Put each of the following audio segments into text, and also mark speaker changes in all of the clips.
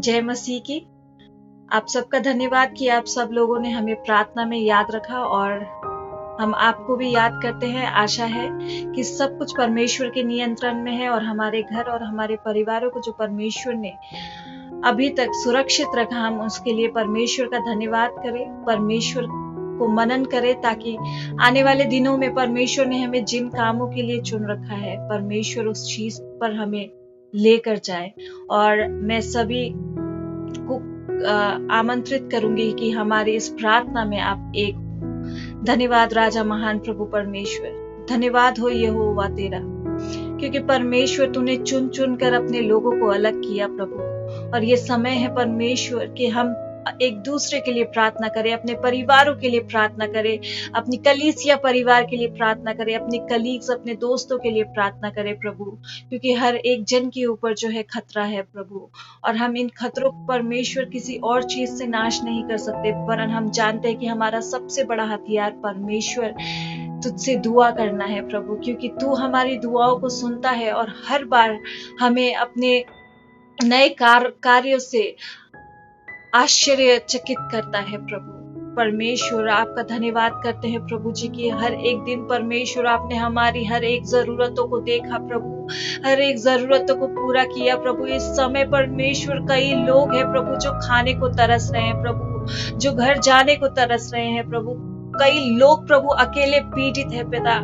Speaker 1: जय मसीह की। आप सबका धन्यवाद कि आप सब लोगों ने हमें प्रार्थना में याद रखा और हम आपको भी याद करते हैं। आशा है कि सब कुछ परमेश्वर के नियंत्रण में है और हमारे घर और हमारे परिवारों को जो परमेश्वर ने अभी तक सुरक्षित रखा, हम उसके लिए परमेश्वर का धन्यवाद करें, परमेश्वर को मनन करें, ताकि आने वाले दिनों में परमेश्वर ने हमें जिन कामों के लिए चुन रखा है, परमेश्वर उस चीज पर हमें लेकर जाए। और मैं सभी को आमंत्रित करूंगी कि हमारी इस प्रार्थना में आप एक धन्यवाद राजा महान प्रभु परमेश्वर, धन्यवाद हो यहोवा तेरा, क्योंकि परमेश्वर तूने चुन चुन कर अपने लोगों को अलग किया प्रभु। और ये समय है परमेश्वर कि हम एक दूसरे के लिए प्रार्थना करें, अपने परिवारों के लिए प्रार्थना करें, अपनी कलीसिया परिवार के लिए प्रार्थना करें, अपने कलीग्स, अपने दोस्तों के लिए प्रार्थना करें प्रभु, क्योंकि हर एक जन के ऊपर जो है खतरा है प्रभु। और हम इन खतरों को परमेश्वर किसी और चीज से नाश नहीं कर सकते, वरन हम जानते हैं कि हमारा सबसे बड़ा हथियार परमेश्वर तुझसे दुआ करना है प्रभु, क्योंकि तू हमारी दुआओं को सुनता है और हर बार हमें अपने नए कार्यों से आश्चर्यचकित करता है प्रभु। परमेश्वर आपका धन्यवाद करते हैं प्रभु जी की हर एक दिन परमेश्वर आपने हमारी हर एक जरूरतों को देखा प्रभु, हर एक जरूरतों को पूरा किया प्रभु। इस समय परमेश्वर कई लोग हैं प्रभु जो खाने को तरस रहे हैं प्रभु, जो घर जाने को तरस रहे हैं प्रभु। कई लोग प्रभु अकेले पीड़ित है पिता,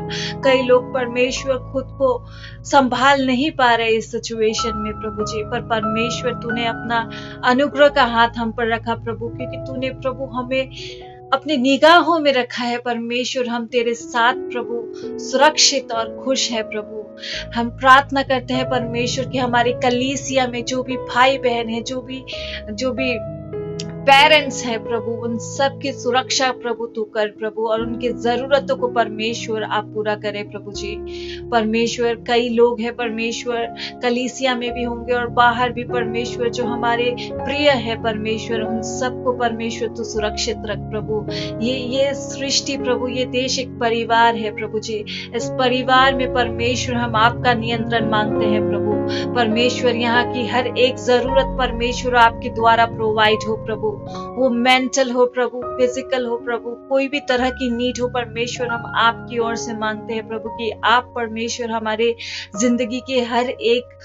Speaker 1: कई लोग परमेश्वर खुद को संभाल नहीं पा रहे इस सिचुएशन में प्रभु जी। पर परमेश्वर तूने अपना अनुग्रह का हाथ हम पर रखा प्रभु, क्योंकि तूने प्रभु हमें अपनी निगाहों में रखा है परमेश्वर। हम तेरे साथ प्रभु सुरक्षित और खुश है प्रभु। हम प्रार्थना करते हैं परमेश्वर कि हमारी कलीसिया में जो भी भाई बहन है, जो भी पेरेंट्स हैं प्रभु, उन सब की सुरक्षा प्रभु तू कर प्रभु, और उनकी जरूरतों को परमेश्वर आप पूरा करे प्रभु जी। परमेश्वर कई लोग हैं परमेश्वर, कलीसिया में भी होंगे और बाहर भी परमेश्वर, जो हमारे प्रिय है परमेश्वर, उन सबको परमेश्वर तू सुरक्षित रख प्रभु। ये सृष्टि प्रभु, ये देश एक परिवार है प्रभु जी। इस परिवार में परमेश्वर हम आपका नियंत्रण मांगते हैं प्रभु। परमेश्वर यहाँ की हर एक जरूरत परमेश्वर आपके द्वारा प्रोवाइड हो प्रभु, वो मेंटल हो प्रभु, फिजिकल हो प्रभु, कोई भी तरह की नीड हो परमेश्वर, हम आपकी ओर से मांगते हैं प्रभु कि आप परमेश्वर हमारे जिंदगी के हर एक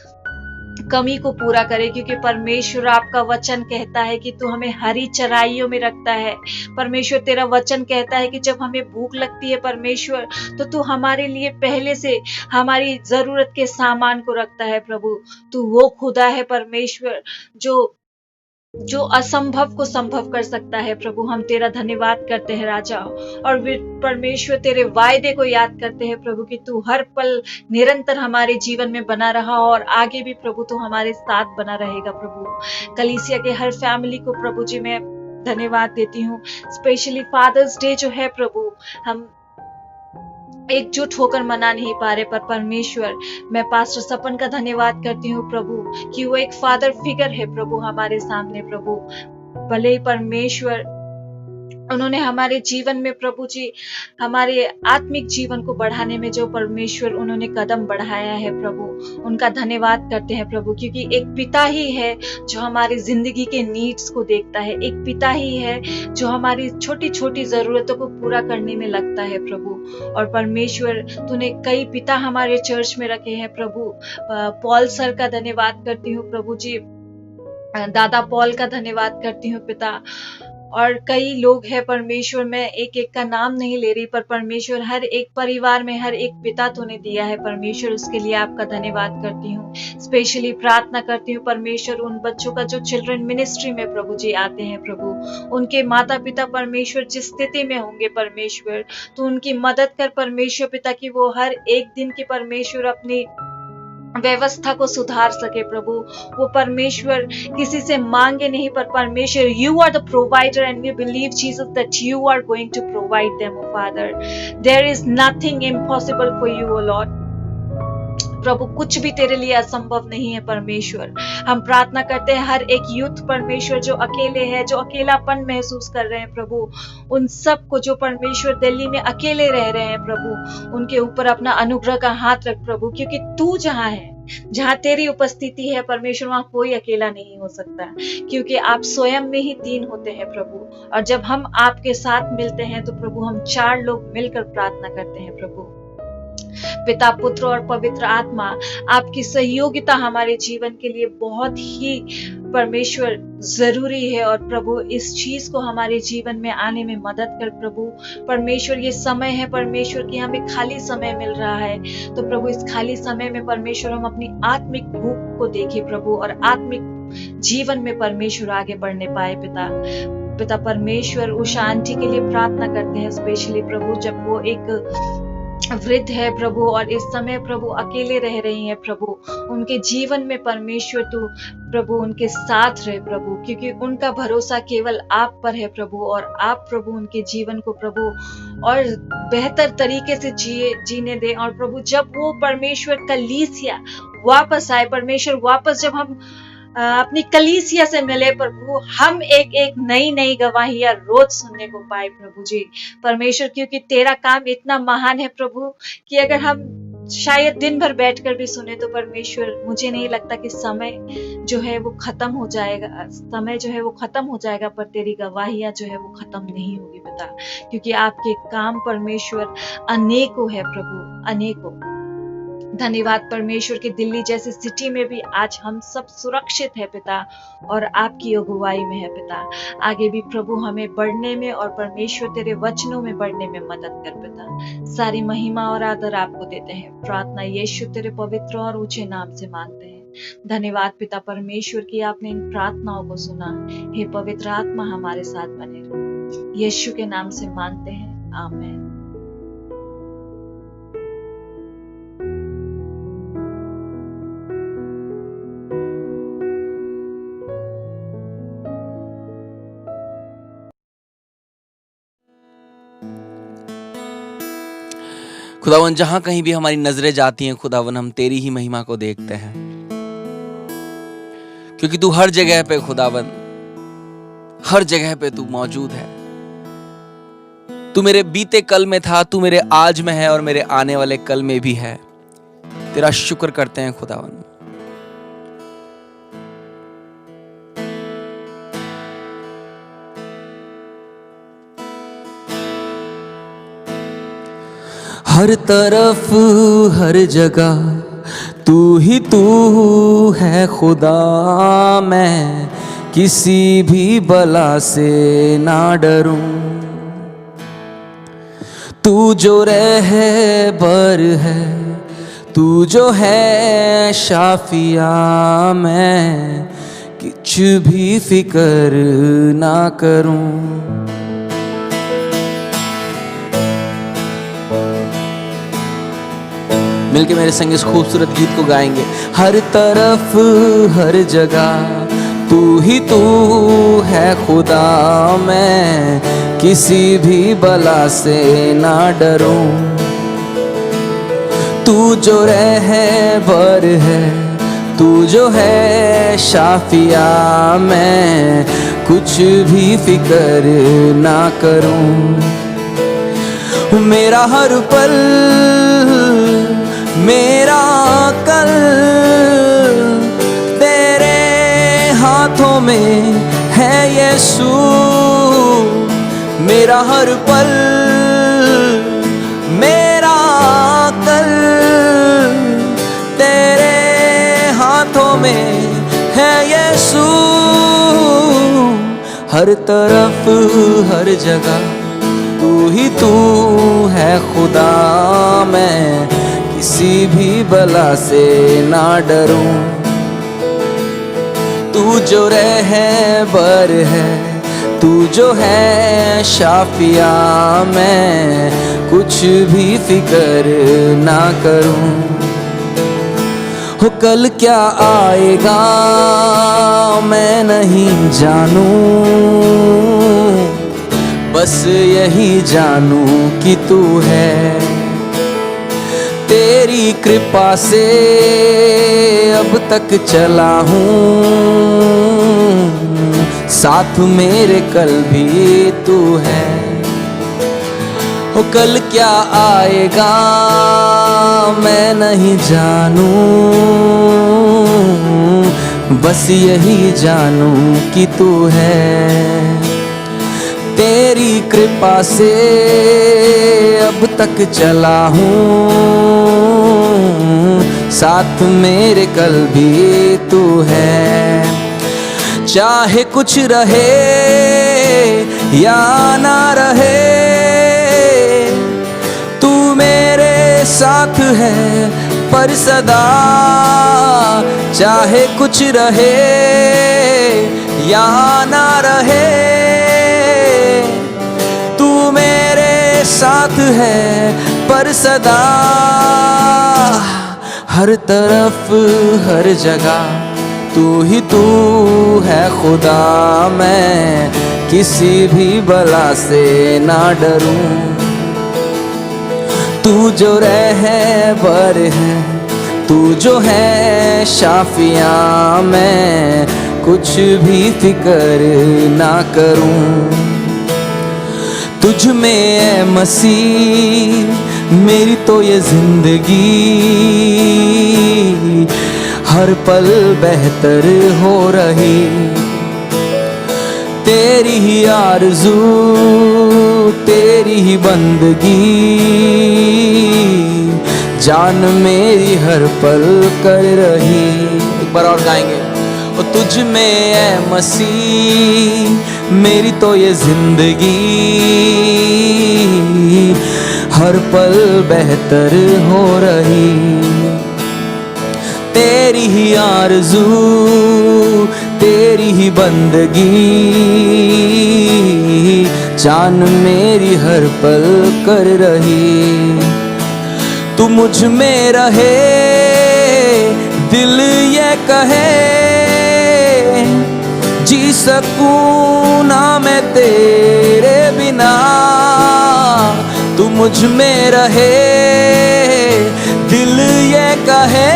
Speaker 1: कमी को पूरा करे, क्योंकि परमेश्वर आपका वचन कहता है कि तू हमें हरी चराइयों में रखता है परमेश्वर। तेरा वचन कहता है कि जब हमें भूख लगती है परमेश्वर, तो तू हमारे लिए पहले से हमारी जरूरत के सामान को रखता है प्रभु। तू वो खुदा है परमेश्वर जो असंभव को संभव कर सकता है प्रभु। हम तेरा धन्यवाद करते हैं राजा, और परमेश्वर तेरे वायदे को याद करते हैं प्रभु कि तू हर पल निरंतर हमारे जीवन में बना रहा, और आगे भी प्रभु तू हमारे साथ बना रहेगा प्रभु। कलीसिया के हर फैमिली को प्रभु जी मैं धन्यवाद देती हूँ। स्पेशली फादर्स डे जो है प्रभु, हम एकजुट होकर मना नहीं पा रहे, पर परमेश्वर मैं पास्टर सपन का धन्यवाद करती हूँ प्रभु कि वो एक फादर फिगर है प्रभु हमारे सामने प्रभु। भले ही परमेश्वर उन्होंने हमारे जीवन में प्रभु जी, हमारे आत्मिक जीवन को बढ़ाने में जो परमेश्वर उन्होंने कदम बढ़ाया है प्रभु, उनका धन्यवाद करते हैं प्रभु, क्योंकि एक पिता ही है जो हमारी जिंदगी के नीड्स को देखता है, एक पिता ही है जो हमारी छोटी छोटी जरूरतों को पूरा करने में लगता है प्रभु। और परमेश्वर तूने कई पिता हमारे चर्च में रखे हैं प्रभु। पॉल सर का धन्यवाद करती हूँ प्रभु जी, दादा पॉल का धन्यवाद करती हूँ पिता, और कई लोग हैं परमेश्वर, मैं एक एक का नाम नहीं ले रही, पर परमेश्वर हर एक परिवार में हर एक पिता तूने दिया है परमेश्वर, उसके लिए आपका धन्यवाद करती हूँ। स्पेशली प्रार्थना करती हूँ परमेश्वर उन बच्चों का जो चिल्ड्रन मिनिस्ट्री में प्रभु जी आते हैं प्रभु, उनके माता पिता परमेश्वर जिस स्थिति में होंगे परमेश्वर, तो उनकी मदद कर परमेश्वर पिता की वो हर एक दिन की परमेश्वर अपनी व्यवस्था को सुधार सके प्रभु। वो परमेश्वर किसी से मांगे नहीं, पर परमेश्वर you are the provider, and we believe Jesus that you are going to provide them O father. There is nothing impossible for you O Lord. प्रभु कुछ भी तेरे लिए असंभव नहीं है परमेश्वर। हम प्रार्थना करते हैं हर एक यूथ परमेश्वर जो अकेले है, जो अकेलापन महसूस कर रहे हैं प्रभु, उन सब को जो परमेश्वर दिल्ली में अकेले रह रहे हैं प्रभु, उनके ऊपर अपना अनुग्रह का हाथ रख प्रभु, क्योंकि तू जहां है जहाँ तेरी उपस्थिति है परमेश्वर, वहाँ कोई अकेला नहीं हो सकता, क्योंकि आप स्वयं में ही 3 होते हैं प्रभु। और जब हम आपके साथ मिलते हैं तो प्रभु हम 4 लोग मिलकर प्रार्थना करते हैं प्रभु। पिता, पुत्र और पवित्र आत्मा, आपकी सहयोगिता हमारे जीवन के लिए बहुत ही परमेश्वर जरूरी है। और प्रभु इस चीज को हमारे जीवन में आने में मदद कर प्रभु। परमेश्वर ये समय है परमेश्वर कि हमें खाली समय मिल रहा है, तो प्रभु इस खाली समय में परमेश्वर हम अपनी आत्मिक भूख को देखें प्रभु, और आत्मिक जीवन में परमेश्वर आगे बढ़ने पाए। पिता परमेश्वर उषा आंटी के लिए प्रार्थना करते हैं स्पेशली प्रभु, जब वो एक वृद्ध है प्रभु और इस समय प्रभु अकेले रह रही हैं प्रभु। उनके जीवन में परमेश्वर तू प्रभु उनके साथ रहे प्रभु, क्योंकि उनका भरोसा केवल आप पर है प्रभु। और आप प्रभु उनके जीवन को प्रभु और बेहतर तरीके से जीने दे। और प्रभु जब वो परमेश्वर कलीसिया वापस आए परमेश्वर, वापस जब हम अपनी कलीसिया से मिले प्रभु, हम एक नई गवाहियां रोज सुनने को पाए प्रभु जी परमेश्वर, क्योंकि तेरा काम इतना महान है प्रभु कि अगर हम शायद दिन भर बैठकर भी सुने तो परमेश्वर मुझे नहीं लगता कि समय जो है वो खत्म हो जाएगा, पर तेरी गवाहियां जो है वो खत्म नहीं होगी पिता, क्योंकि आपके काम परमेश्वर अनेकों है प्रभु, अनेकों। धन्यवाद परमेश्वर की दिल्ली जैसी सिटी में भी आज हम सब सुरक्षित है पिता, और आपकी अगुवाई में है पिता। आगे भी प्रभु हमें बढ़ने में और परमेश्वर तेरे वचनों में बढ़ने में मदद कर पिता। सारी महिमा और आदर आपको देते हैं, प्रार्थना यीशु तेरे पवित्र और ऊंचे नाम से मांगते हैं। धन्यवाद पिता परमेश्वर की आपने इन प्रार्थनाओं को सुना। हे पवित्र आत्मा हमारे साथ बने रहो, यीशु के नाम से मांगते हैं, आमीन।
Speaker 2: खुदावन जहां कहीं भी हमारी नजरें जाती हैं खुदावन, हम तेरी ही महिमा को देखते हैं, क्योंकि तू हर जगह पे खुदावन, हर जगह पे तू मौजूद है। तू मेरे बीते कल में था, तू मेरे आज में है और मेरे आने वाले कल में भी है। तेरा शुक्र करते हैं खुदावन। हर तरफ हर जगह तू ही तू है खुदा, मैं किसी भी बला से ना डरूं। तू जो रहबर है, तू जो है शाफिया, मैं कुछ भी फिक्र ना करूं। मिलके मेरे संग इस खूबसूरत गीत को गाएंगे। हर तरफ हर जगह तू ही तू है खुदा, मैं किसी भी बला से ना डरूं। तू जो रहबर है, तू जो है शाफिया, मैं कुछ भी फिक्र ना करूं। मेरा हर पल मेरा कल तेरे हाथों में है यीशु। मेरा हर पल मेरा कल तेरे हाथों में है यीशु। हर तरफ हर जगह तू ही तू है खुदा, मैं किसी भी बला से ना डरूं। तू जो रहबर है, तू जो है शाफिया, मैं कुछ भी फिक्र ना करूं। हो कल क्या आएगा मैं नहीं जानूं, बस यही जानूं कि तू है। तेरी कृपा से अब तक चला हूँ, साथ मेरे कल भी तू है। हो कल क्या आएगा मैं नहीं जानूं, बस यही जानूं कि तू है। तेरी कृपा से अब तक चला हूँ, साथ मेरे कल भी तू है। चाहे कुछ रहे या ना रहे, तू मेरे साथ है पर सदा। चाहे कुछ रहे या ना रहे, तू मेरे साथ है पर सदा। हर तरफ हर जगह तू ही तू है खुदा, मैं किसी भी बला से ना डरूं। तू जो रहबर है, तू जो है शाफिया, मैं कुछ भी फिक्र ना करूं। तुझ में है मसीह मेरी तो ये जिंदगी, हर पल बेहतर हो रही। तेरी ही आरज़ू तेरी ही बंदगी, जान मेरी हर पल कर रही। एक बार और गाएंगे। ओ तुझ में है मसीह मेरी तो ये जिंदगी, हर पल बेहतर हो रही। तेरी ही आरज़ू तेरी ही बंदगी, जान मेरी हर पल कर रही। तू मुझ में रहे दिल ये कहे, जी सकूं ना मैं तेरे बिना। तू मुझ में रहे दिल ये कहे,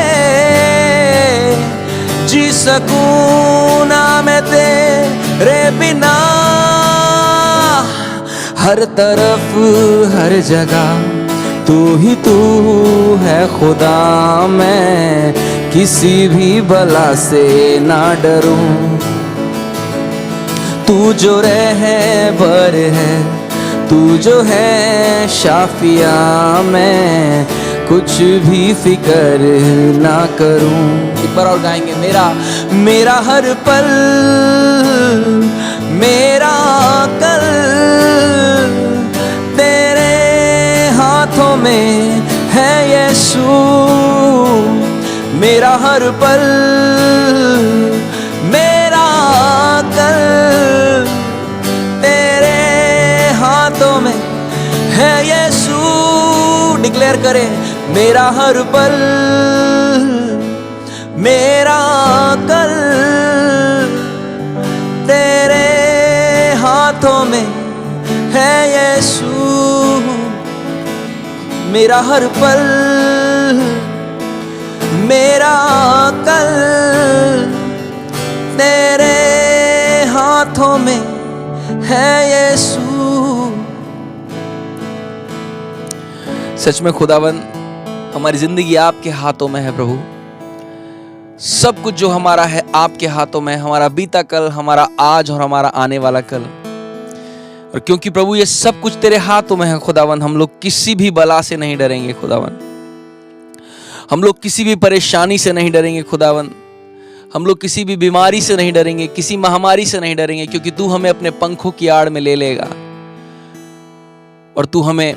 Speaker 2: जी सकूं ना मैं तेरे बिना। हर तरफ हर जगह तू ही तू है खुदा, मैं किसी भी बला से ना डरूं। तू जो रहबर है, तू जो है शाफिया, मैं कुछ भी फिक्र ना करूं। एक बार और गाएंगे। मेरा हर पल मेरा कल तेरे हाथों में है यीशु। मेरा हर पल मेरा कल तेरे हाथों में है यीशु। डिक्लेयर करें। मेरा हर पल मेरा कल तेरे हाथों में है यीशु। मेरा हर पल मेरा कल तेरे हाथों में है यीशु। सच में खुदावन, हमारी जिंदगी आपके हाथों में है प्रभु। सब कुछ जो हमारा है आपके हाथों में, हमारा बीता कल, हमारा आज और हमारा आने वाला कल। और क्योंकि प्रभु ये सब कुछ तेरे हाथों में है खुदावन, हम लोग किसी भी बला से नहीं डरेंगे खुदावन। हम लोग किसी भी परेशानी से नहीं डरेंगे खुदावन। हम लोग किसी भी बीमारी से नहीं डरेंगे, किसी महामारी से नहीं डरेंगे, क्योंकि तू हमें अपने पंखों की आड़ में ले लेगा और तू हमें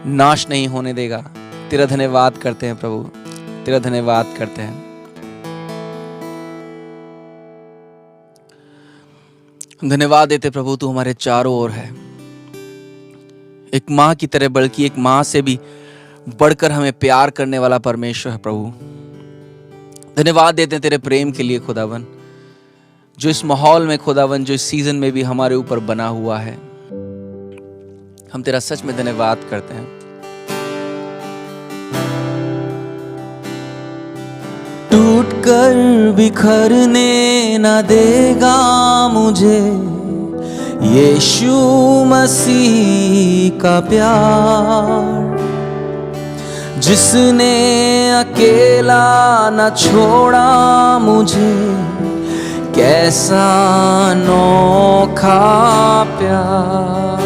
Speaker 2: नाश नहीं होने देगा। तेरा धन्यवाद करते हैं प्रभु, तेरा धन्यवाद करते हैं। धन्यवाद देते प्रभु, तू हमारे चारों ओर है। एक माँ की तरह, बल्कि एक माँ से भी बढ़कर हमें प्यार करने वाला परमेश्वर है प्रभु। धन्यवाद देते हैं तेरे प्रेम के लिए खुदावन, जो इस माहौल में खुदावन, जो इस सीजन में भी हमारे ऊपर बना हुआ है। हम तेरा सच में धन्यवाद करते हैं। टूट कर बिखरने ना देगा मुझे यीशु मसीह का प्यार, जिसने अकेला न छोड़ा मुझे, कैसा अनोखा प्यार।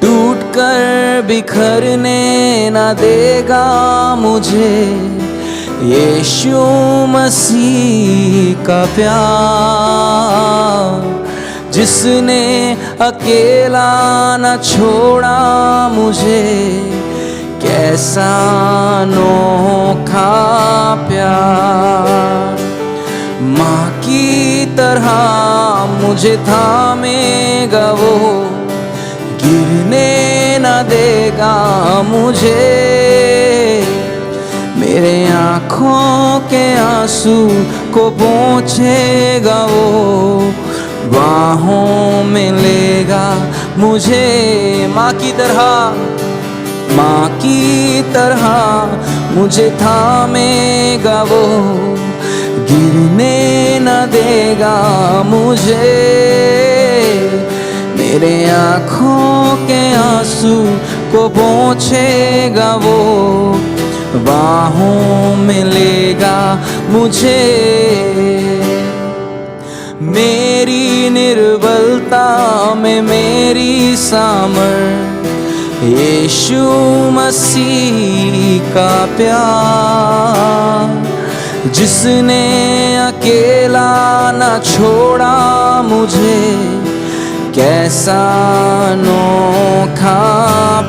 Speaker 2: टूट कर बिखरने न देगा मुझे, यीशु मसीह का प्यार, जिसने अकेला न छोड़ा मुझे, कैसा अनोखा प्यार। माँ की तरह मुझे थामेगा वो, गिरने न देगा मुझे, मेरे आँखों के आंसू को पोंछेगा वो, बाहों में लेगा मुझे। माँ की तरह मुझे थामेगा वो, गिरने न देगा मुझे, मेरे आँखों के आंसू को पोंछेगा वो, बाहों में लेगा मुझे। मेरी निर्बलता में मेरी सामर्थ, यीशु मसीह का प्यार, जिसने अकेला न छोड़ा मुझे, कैसा अनोखा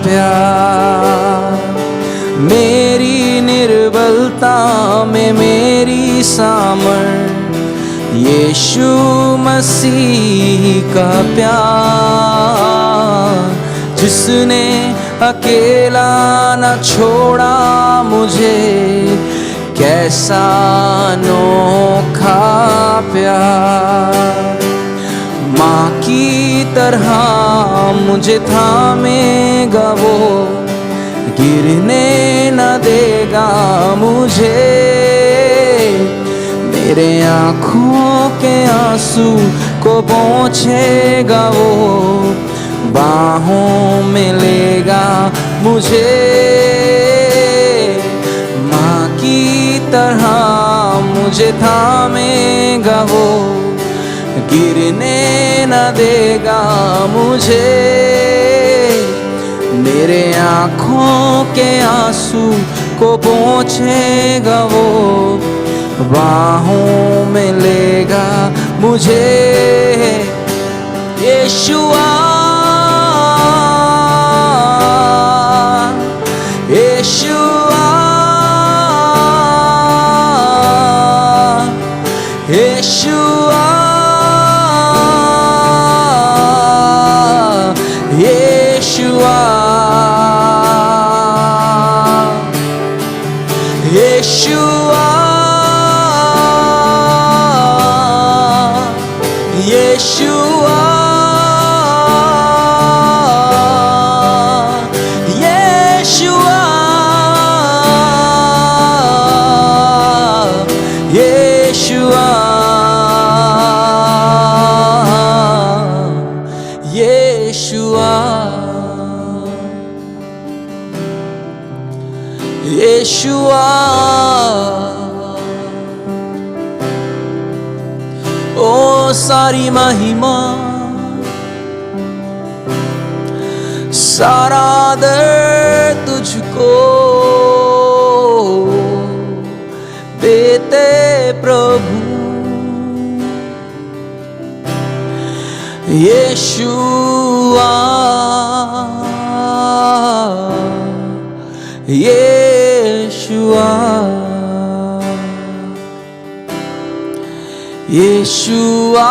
Speaker 2: प्यार। मेरी निर्बलता में मेरी सामर्थ, यीशु मसीह का प्यार, जिसने अकेला न छोड़ा मुझे, कैसा अनोखा प्यार। माँ की तरह मुझे थामेगा वो, गिरने न देगा मुझे, मेरे आँखों के आंसू को पोंछेगा वो, बाहों में लेगा मुझे। माँ की तरह मुझे थामेगा वो, गिरने न देगा मुझे, मेरे आँखों के आंसू को पोंछेगा वो, बाहों में लेगा मुझे। यीशुआ, यीशुआ, यीशुआ, यीशुआ, यीशुआ, यीशुआ, यीशुआ, यीशुआ, यीशुआ, ओ सारी महिमा, सारा दर तुझको देते प्रभु। यीशुआ, यीशुआ, यीशुआ,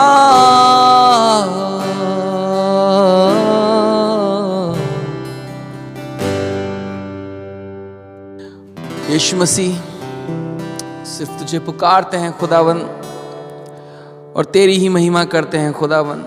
Speaker 2: यीशु मसीह, सिर्फ तुझे पुकारते हैं खुदावन, और तेरी ही महिमा करते हैं खुदावन।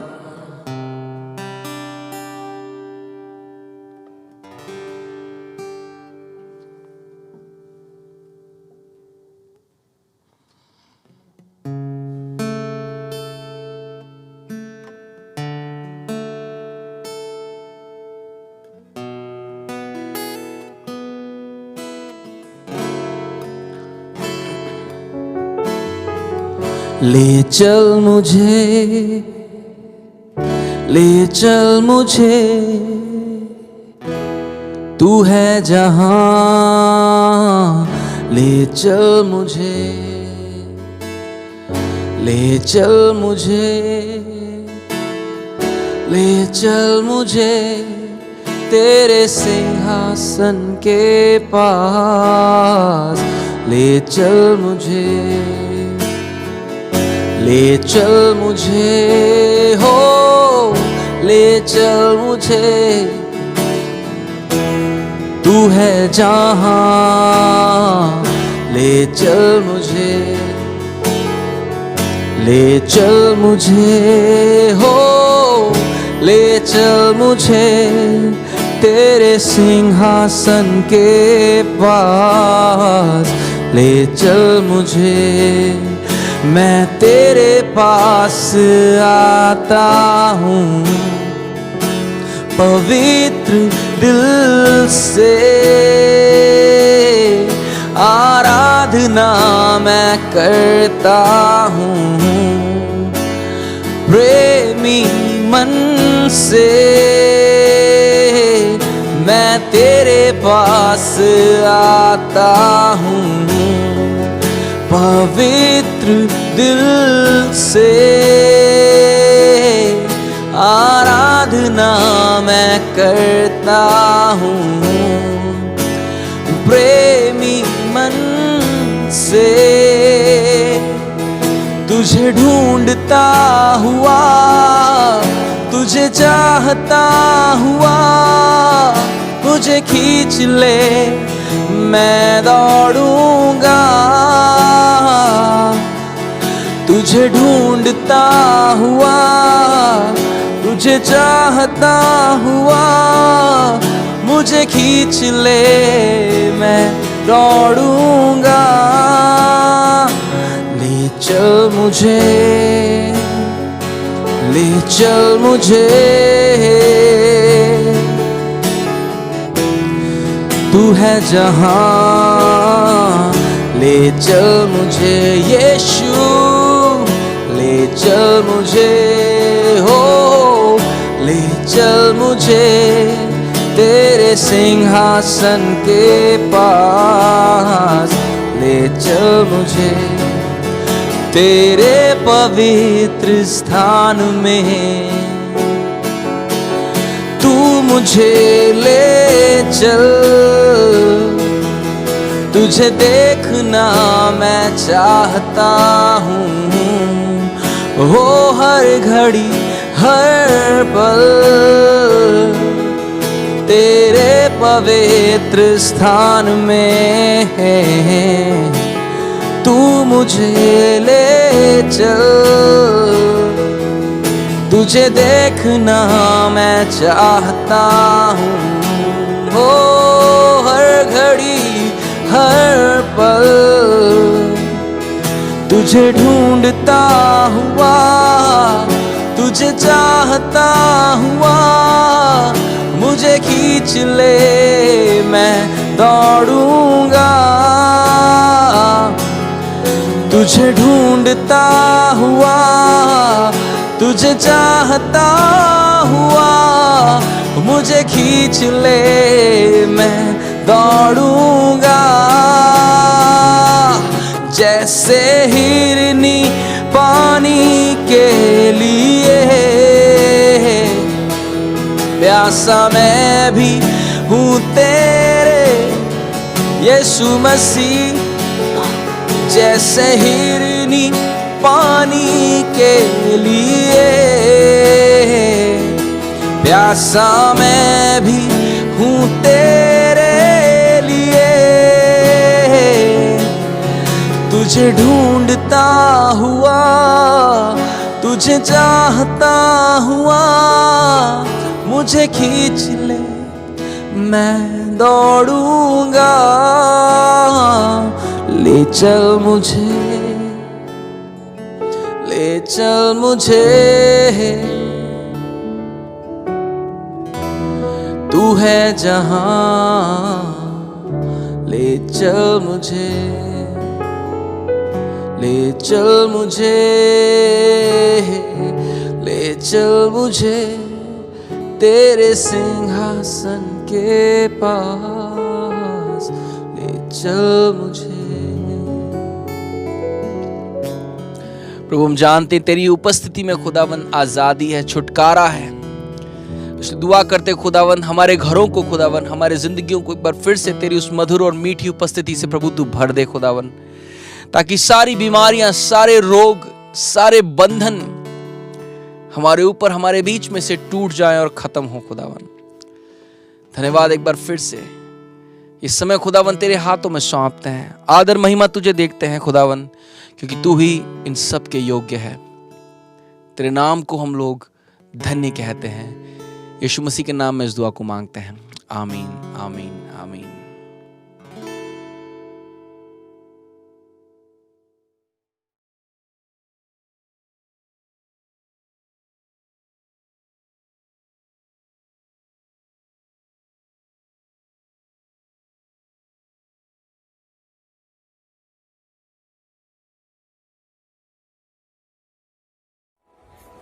Speaker 2: ले चल मुझे, ले चल मुझे, तू है जहां, ले चल मुझे, ले चल मुझे, ले चल मुझे तेरे सिंहासन के पास, ले चल मुझे, ले चल मुझे, हो ले चल मुझे, तू है जहां, ले चल मुझे, ले चल मुझे, हो ले चल मुझे तेरे सिंहासन के पास, ले चल मुझे, मैं तेरे पास आता हूँ पवित्र दिल से, आराधना मैं करता हूँ प्रेमी मन से, मैं तेरे पास आता हूँ पवित्र दिल से, आराधना मैं करता हूँ प्रेमी मन से, तुझे ढूंढता हुआ, तुझे चाहता हुआ, मुझे खींच ले मैं दौड़ूंगा, तुझे ढूंढता हुआ, तुझे चाहता हुआ, मुझे खींच ले मैं दौड़ूंगा, ले चल मुझे, ले चल मुझे, तू है जहां, ले चल मुझे यीशु, ले चल मुझे, हो ले चल मुझे तेरे सिंहासन के पास, ले चल मुझे तेरे पवित्र स्थान में, तू मुझे ले चल, तुझे देखना मैं चाहता हूँ, हो हर घड़ी हर पल तेरे पवित्र स्थान में है, तू मुझे ले चल, तुझे देखना मैं चाहता हूँ, हो हर घड़ी हर पल तुझे ढूंढता हुआ, तुझे चाहता हुआ, मुझे खींच ले मैं दौड़ूंगा, तुझे ढूंढता हुआ, तुझे चाहता हुआ, मुझे खींच ले मैं दौड़ूंगा, जैसे हिरनी पानी के लिए प्यासा मैं भी हूँ तेरे यीशु मसीह, जैसे हिरनी पानी के लिए प्यासा मैं भी हूँ तेरे लिए, तुझे ढूंढता हुआ, तुझे चाहता हुआ, मुझे खींच ले मैं दौड़ूंगा, ले चल मुझे, ले चल मुझे, तू है जहां, ले चल मुझे, ले चल मुझे, ले चल मुझे तेरे सिंहासन के पास, ले चल मुझे। प्रभु हम जानते तेरी उपस्थिति में खुदावन आजादी है, छुटकारा है। इसलिए दुआ करते खुदावन हमारे घरों को, खुदावन हमारे जिंदगियों को एक बार फिर से तेरी उस मधुर और मीठी उपस्थिति से प्रभु तू भर दे खुदावन, ताकि सारी बीमारियां, सारे रोग, सारे बंधन हमारे ऊपर, हमारे बीच में से टूट जाएं और खत्म हो खुदावन। धन्यवाद एक बार फिर से, इस समय खुदावन तेरे हाथों में सौंपते हैं। आदर महिमा तुझे देखते हैं खुदावन, क्योंकि तू ही इन सब के योग्य है। तेरे नाम को हम लोग धन्य कहते हैं। यीशु मसीह के नाम में इस दुआ को मांगते हैं, आमीन, आमीन, आमीन।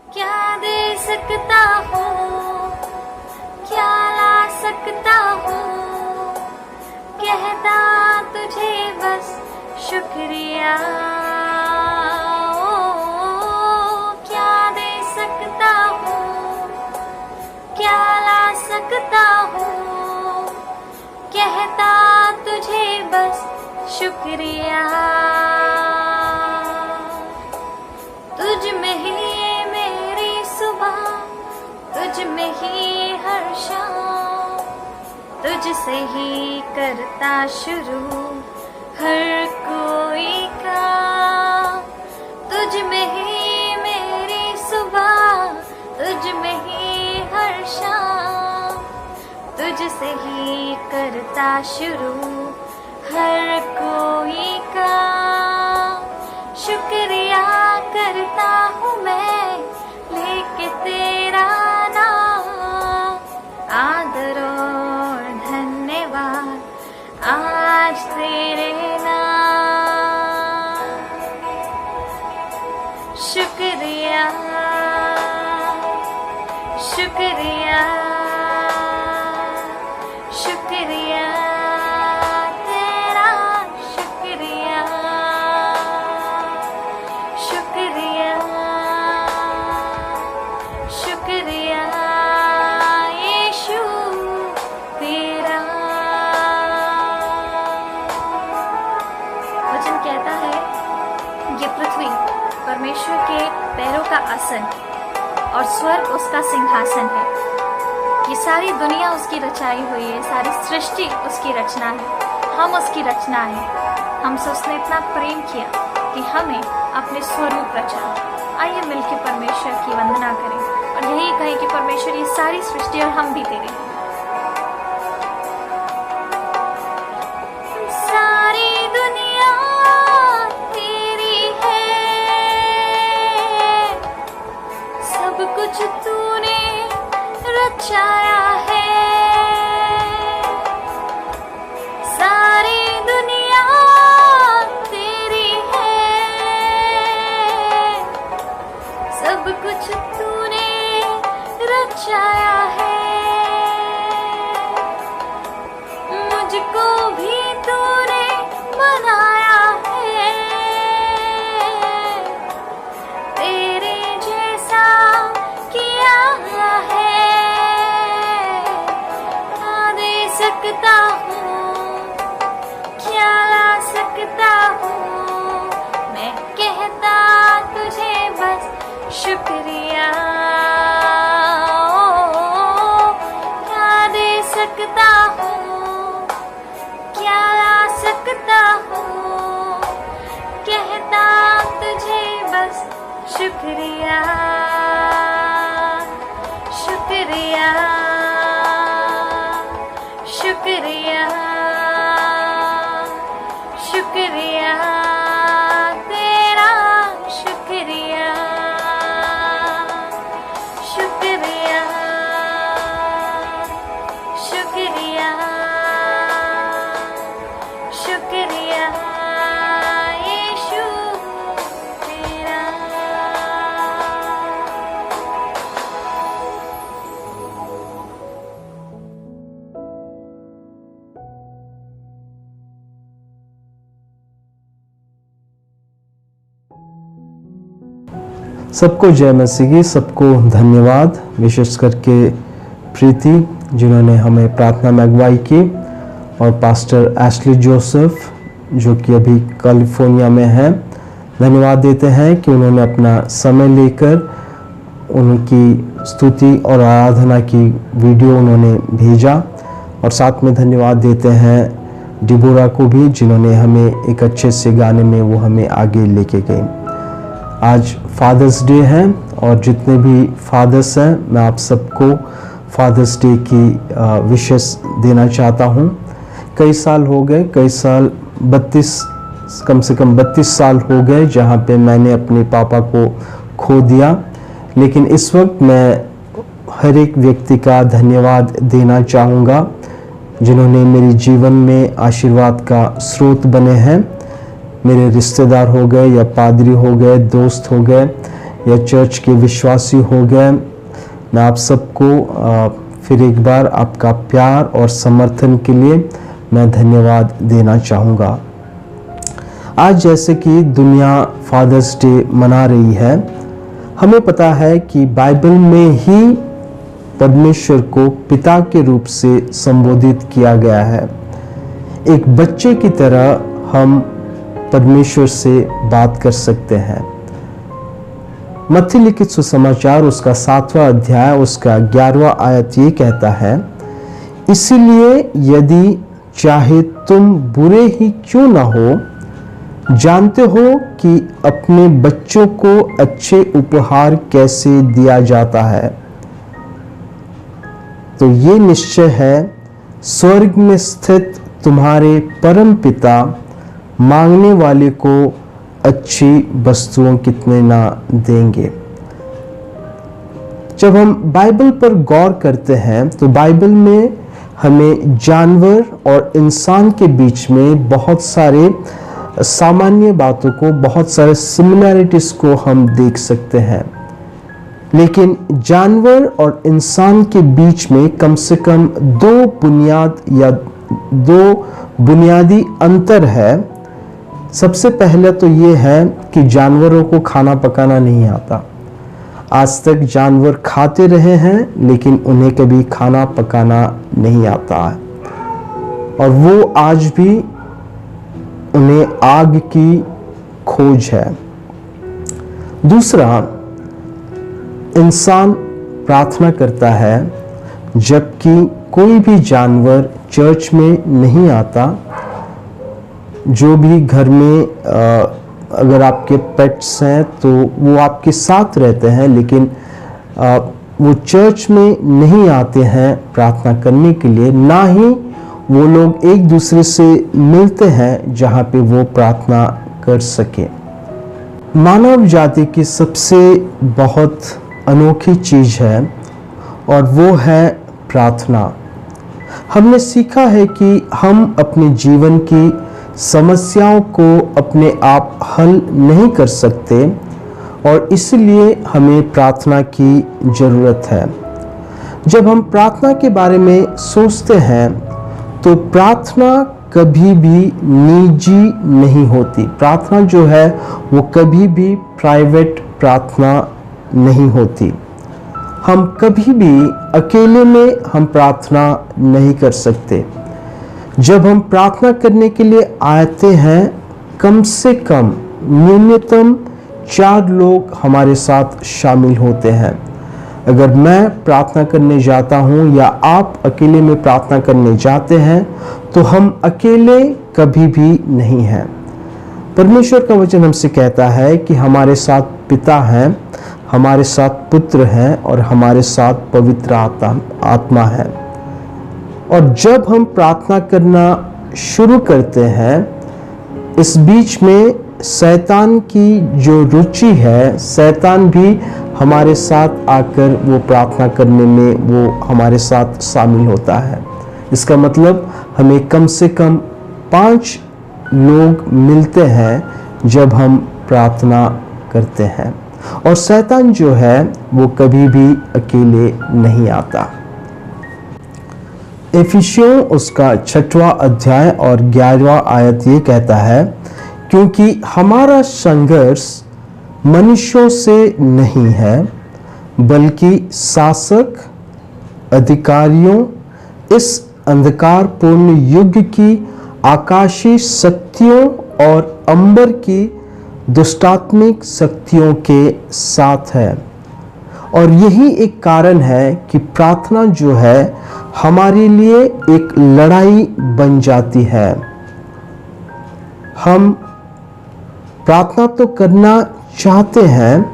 Speaker 3: क्या दे सकता हूँ, क्या ला सकता हूँ, कहता तुझे बस शुक्रिया। ओ, क्या दे सकता हूँ, क्या ला सकता हूँ, कहता तुझे बस शुक्रिया। तुझ में ही तुझ में ही हर शाम, तुझसे ही करता शुरू हर कोई काम। तुझ में ही मेरी सुबह, तुझ में ही हर शाम, तुझसे ही करता शुरू हर कोई काम। शुक्रिया करता हूँ मैं लेके तेरा नाम, आदर और धन्यवाद आज तेरे नाम। शुक्रिया, शुक्रिया, शुक्रिया तेरा, शुक्रिया, शुक्रिया, शुक्रिया यीशु तेरा। वचन कहता है ये पृथ्वी परमेश्वर के पैरों का आसन और स्वर्ग उसका सिंहासन है। ये सारी दुनिया उसकी रचाई हुई है, सारी सृष्टि उसकी रचना है, हम उसकी रचना है। हमसे उसने इतना प्रेम किया कि हमें अपने स्वरूप रचा। आइए मिलकर परमेश्वर की वंदना करें और यही कहें कि परमेश्वर ये सारी सृष्टि और हम भी तेरे हैं। सारी दुनिया तेरी है, सब कुछ तूने रचाया है। सारी दुनिया तेरी है, सब कुछ तूने रचाया है। मुझको भी तूने बनाया है, तेरे जैसा किया है। क्या दे सकता हूँ, क्या ला सकता हूँ, मैं कहता तुझे बस शुक्रिया। क्या दे सकता हूँ, क्या ला सकता हूँ, कहता तुझे बस शुक्रिया, शुक्रिया, शुक्रिया, शुक्रिया तेरा, शुक्रिया, शुक्रिया, शुक्रिया, शुक्रिया यीशु
Speaker 4: सबको जय मसीह की, सबको धन्यवाद, विशेष करके प्रीति जिन्होंने हमें प्रार्थना में अगुवाई की, और पास्टर एशली जोसेफ जो कि अभी कैलिफोर्निया में हैं। धन्यवाद देते हैं कि उन्होंने अपना समय लेकर उनकी स्तुति और आराधना की वीडियो उन्होंने भेजा, और साथ में धन्यवाद देते हैं डिबोरा को भी जिन्होंने हमें एक अच्छे से गाने में वो हमें आगे लेके गए। आज फादर्स डे है, और जितने भी फादर्स हैं मैं आप सबको फादर्स डे की विशेस देना चाहता हूँ। कई साल हो गए, कम से कम 32 साल हो गए जहाँ पे मैंने अपने पापा को खो दिया, लेकिन इस वक्त मैं हर एक व्यक्ति का धन्यवाद देना चाहूँगा जिन्होंने मेरे जीवन में आशीर्वाद का स्रोत बने हैं। मेरे रिश्तेदार हो गए या पादरी हो गए, दोस्त हो गए या चर्च के विश्वासी हो गए, मैं आप सबको फिर एक बार आपका प्यार और समर्थन के लिए मैं धन्यवाद देना चाहूँगा। आज जैसे कि दुनिया फादर्स डे मना रही है, हमें पता है कि बाइबल में ही परमेश्वर को पिता के रूप से संबोधित किया गया है। एक बच्चे की तरह हम परमेश्वर से बात कर सकते हैं। मत्ती लिखित सुसमाचार उसका 7वां अध्याय उसका 11वां आयत ये कहता है, इसीलिए यदि चाहे तुम बुरे ही क्यों ना हो, जानते हो कि अपने बच्चों को अच्छे उपहार कैसे दिया जाता है, तो ये निश्चय है स्वर्ग में स्थित तुम्हारे परम पिता मांगने वाले को अच्छी वस्तुओं कितने ना देंगे। जब हम बाइबल पर गौर करते हैं तो बाइबल में हमें जानवर और इंसान के बीच में बहुत सारे सामान्य बातों को, बहुत सारे सिमिलैरिटीज को हम देख सकते हैं, लेकिन जानवर और इंसान के बीच में कम से कम दो बुनियादी अंतर है। सबसे पहले तो ये है कि जानवरों को खाना पकाना नहीं आता। आज तक जानवर खाते रहे हैं, लेकिन उन्हें कभी खाना पकाना नहीं आता है, और वो आज भी उन्हें आग की खोज है। दूसरा, इंसान प्रार्थना करता है, जबकि कोई भी जानवर चर्च में नहीं आता। जो भी घर में अगर आपके पेट्स हैं तो वो आपके साथ रहते हैं, लेकिन वो चर्च में नहीं आते हैं प्रार्थना करने के लिए, ना ही वो लोग एक दूसरे से मिलते हैं जहाँ पे वो प्रार्थना कर सके। मानव जाति की सबसे बहुत अनोखी चीज है, और वो है प्रार्थना। हमने सीखा है कि हम अपने जीवन की समस्याओं को अपने आप हल नहीं कर सकते, और इसलिए हमें प्रार्थना की जरूरत है। जब हम प्रार्थना के बारे में सोचते हैं तो प्रार्थना कभी भी निजी नहीं होती। प्रार्थना जो है वो कभी भी प्राइवेट प्रार्थना नहीं होती। हम कभी भी अकेले में हम प्रार्थना नहीं कर सकते। जब हम प्रार्थना करने के लिए आते हैं, कम से कम न्यूनतम 4 लोग हमारे साथ शामिल होते हैं। अगर मैं प्रार्थना करने जाता हूं या आप अकेले में प्रार्थना करने जाते हैं, तो हम अकेले कभी भी नहीं हैं। परमेश्वर का वचन हमसे कहता है कि हमारे साथ पिता हैं, हमारे साथ पुत्र हैं और हमारे साथ पवित्र आत्मा है। और जब हम प्रार्थना करना शुरू करते हैं, इस बीच में शैतान की जो रुचि है, शैतान भी हमारे साथ आकर वो प्रार्थना करने में वो हमारे साथ शामिल होता है। इसका मतलब हमें कम से कम 5 लोग मिलते हैं जब हम प्रार्थना करते हैं, और शैतान जो है वो कभी भी अकेले नहीं आता। एफिसियों उसका 6वां अध्याय और 11वां आयत ये कहता है, क्योंकि हमारा संघर्ष मनुष्यों से नहीं है, बल्कि शासक, अधिकारियों, इस अंधकारपूर्ण युग की आकाशीय शक्तियों और अंबर की दुष्टात्मिक शक्तियों के साथ है। और यही एक कारण है कि प्रार्थना जो है हमारे लिए एक लड़ाई बन जाती है। हम प्रार्थना तो करना चाहते हैं,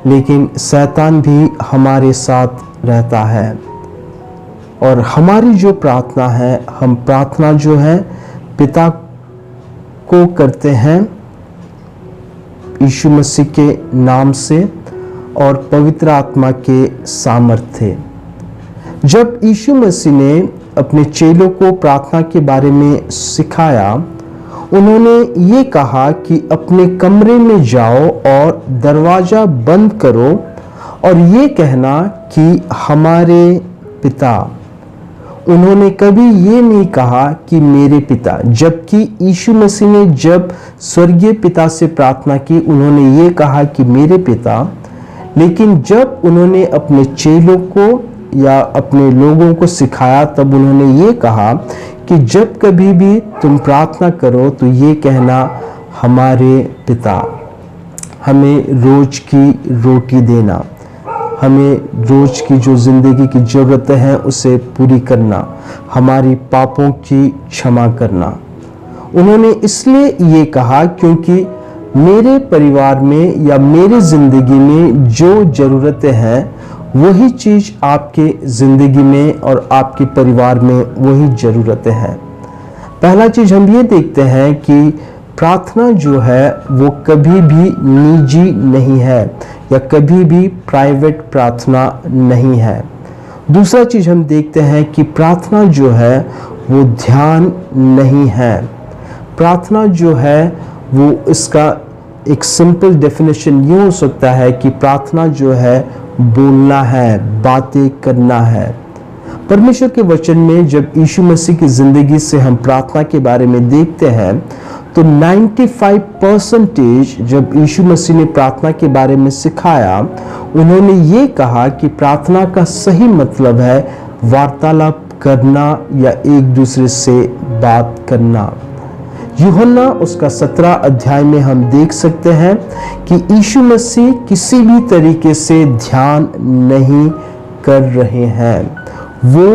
Speaker 4: लेकिन शैतान भी हमारे साथ रहता है। और हमारी जो प्रार्थना है, हम प्रार्थना जो है पिता को करते हैं यीशु मसीह के नाम से और पवित्र आत्मा के सामर्थ्य। जब यीशु मसीह ने अपने चेलों को प्रार्थना के बारे में सिखाया, उन्होंने ये कहा कि अपने कमरे में जाओ और दरवाज़ा बंद करो और ये कहना कि हमारे पिता। उन्होंने कभी ये नहीं कहा कि मेरे पिता, जबकि यीशु मसीह ने जब स्वर्गीय पिता से प्रार्थना की उन्होंने ये कहा कि मेरे पिता। लेकिन जब उन्होंने अपने चेलों को या अपने लोगों को सिखाया, तब उन्होंने ये कहा कि जब कभी भी तुम प्रार्थना करो तो ये कहना हमारे पिता। हमें रोज की रोटी देना, हमें रोज की जो जिंदगी की ज़रूरतें हैं उसे पूरी करना, हमारी पापों की क्षमा करना। उन्होंने इसलिए ये कहा क्योंकि मेरे परिवार में या मेरी ज़िंदगी में जो ज़रूरतें हैं वही चीज़ आपके ज़िंदगी में और आपके परिवार में वही ज़रूरतें हैं। पहला चीज़ हम ये देखते हैं कि प्रार्थना जो है वो कभी भी निजी नहीं है या कभी भी प्राइवेट प्रार्थना नहीं है। दूसरा चीज़ हम देखते हैं कि प्रार्थना जो है वो ध्यान नहीं है। प्रार्थना जो है वो, इसका एक सिंपल डेफिनेशन यूँ हो सकता है कि प्रार्थना जो है बोलना है, बातें करना है। परमेश्वर के वचन में जब यीशु मसीह की ज़िंदगी से हम प्रार्थना के बारे में देखते हैं तो 95% जब यीशु मसीह ने प्रार्थना के बारे में सिखाया, उन्होंने ये कहा कि प्रार्थना का सही मतलब है वार्तालाप करना या एक दूसरे से बात करना। यूहन्ना उसका 17 अध्याय में हम देख सकते हैं कि यीशु मसीह किसी भी तरीके से ध्यान नहीं कर रहे हैं। वो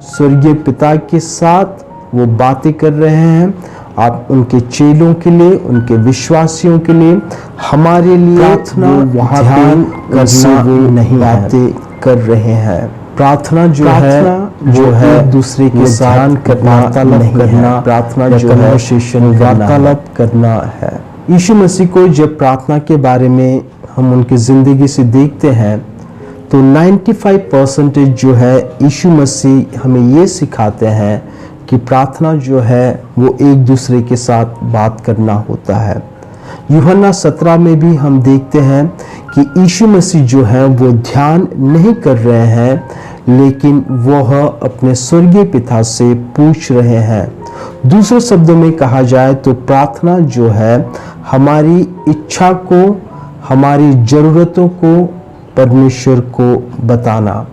Speaker 4: स्वर्गीय पिता के साथ वो बातें कर रहे हैं। आप उनके चेलों के लिए, उनके विश्वासियों के लिए, हमारे लिए प्रार्थना वहाँ ध्यान करना नहीं, बातें कर रहे हैं। प्रार्थना जो है एक दूसरे के साथ वार्तालाप करना, प्रार्थना जो है वार्तालाप करना है। यीशु मसीह को जब प्रार्थना के बारे में हम उनकी ज़िंदगी से देखते हैं तो 95% जो है यीशु मसीह हमें ये सिखाते हैं कि प्रार्थना जो है वो एक दूसरे के साथ बात करना होता है। यूहन्ना 17 में भी हम देखते हैं कि यीशु मसीह जो है वो ध्यान नहीं कर रहे हैं, लेकिन वह अपने स्वर्गीय पिता से पूछ रहे हैं। दूसरे शब्दों में कहा जाए तो प्रार्थना जो है हमारी इच्छा को, हमारी ज़रूरतों को परमेश्वर को बताना।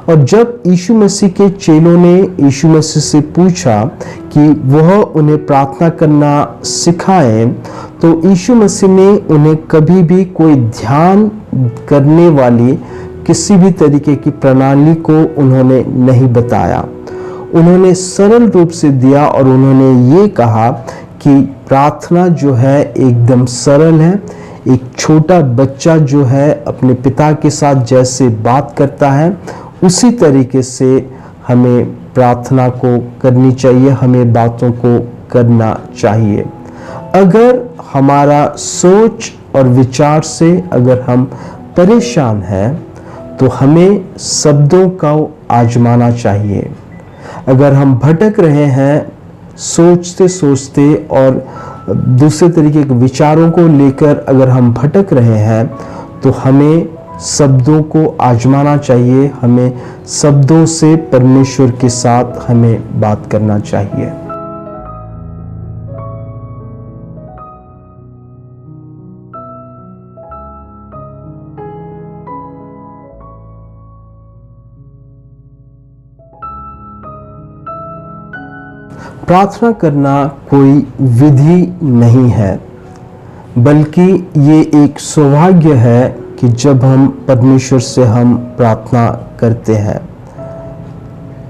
Speaker 4: और जब यीशु मसीह के चेलों ने यीशु मसीह से पूछा कि वह उन्हें प्रार्थना करना सिखाएं, तो यीशु मसीह ने उन्हें कभी भी कोई ध्यान करने वाली किसी भी तरीके की प्रणाली को उन्होंने नहीं बताया। उन्होंने सरल रूप से दिया और उन्होंने ये कहा कि प्रार्थना जो है एकदम सरल है। एक छोटा बच्चा जो है अपने पिता के साथ जैसे बात करता है उसी तरीके से हमें प्रार्थना को करनी चाहिए, हमें बातों को करना चाहिए। अगर हमारा सोच और विचार से अगर हम परेशान हैं तो हमें शब्दों का आजमाना चाहिए। अगर हम भटक रहे हैं सोचते सोचते और दूसरे तरीके के विचारों को लेकर अगर हम भटक रहे हैं तो हमें शब्दों को आजमाना चाहिए, हमें शब्दों से परमेश्वर के साथ हमें बात करना चाहिए। प्रार्थना करना कोई विधि नहीं है, बल्कि ये एक सौभाग्य है कि जब हम परमेश्वर से हम प्रार्थना करते हैं।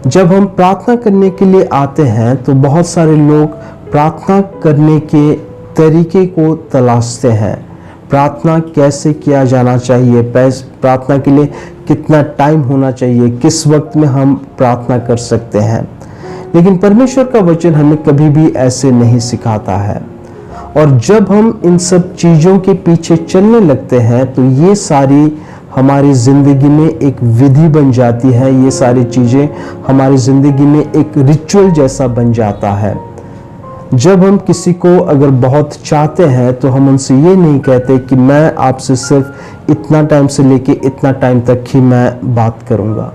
Speaker 4: जब हम प्रार्थना करने के लिए आते हैं तो बहुत सारे लोग प्रार्थना करने के तरीके को तलाशते हैं। प्रार्थना कैसे किया जाना चाहिए, प्रार्थना के लिए कितना टाइम होना चाहिए, किस वक्त में हम प्रार्थना कर सकते हैं। लेकिन परमेश्वर का वचन हमें कभी भी ऐसे नहीं सिखाता है। और जब हम इन सब चीज़ों के पीछे चलने लगते हैं तो ये सारी हमारी ज़िंदगी में एक विधि बन जाती है, ये सारी चीज़ें हमारी ज़िंदगी में एक रिचुअल जैसा बन जाता है। जब हम किसी को अगर बहुत चाहते हैं तो हम उनसे ये नहीं कहते कि मैं आपसे सिर्फ इतना टाइम से लेके इतना टाइम तक ही मैं बात करूँगा।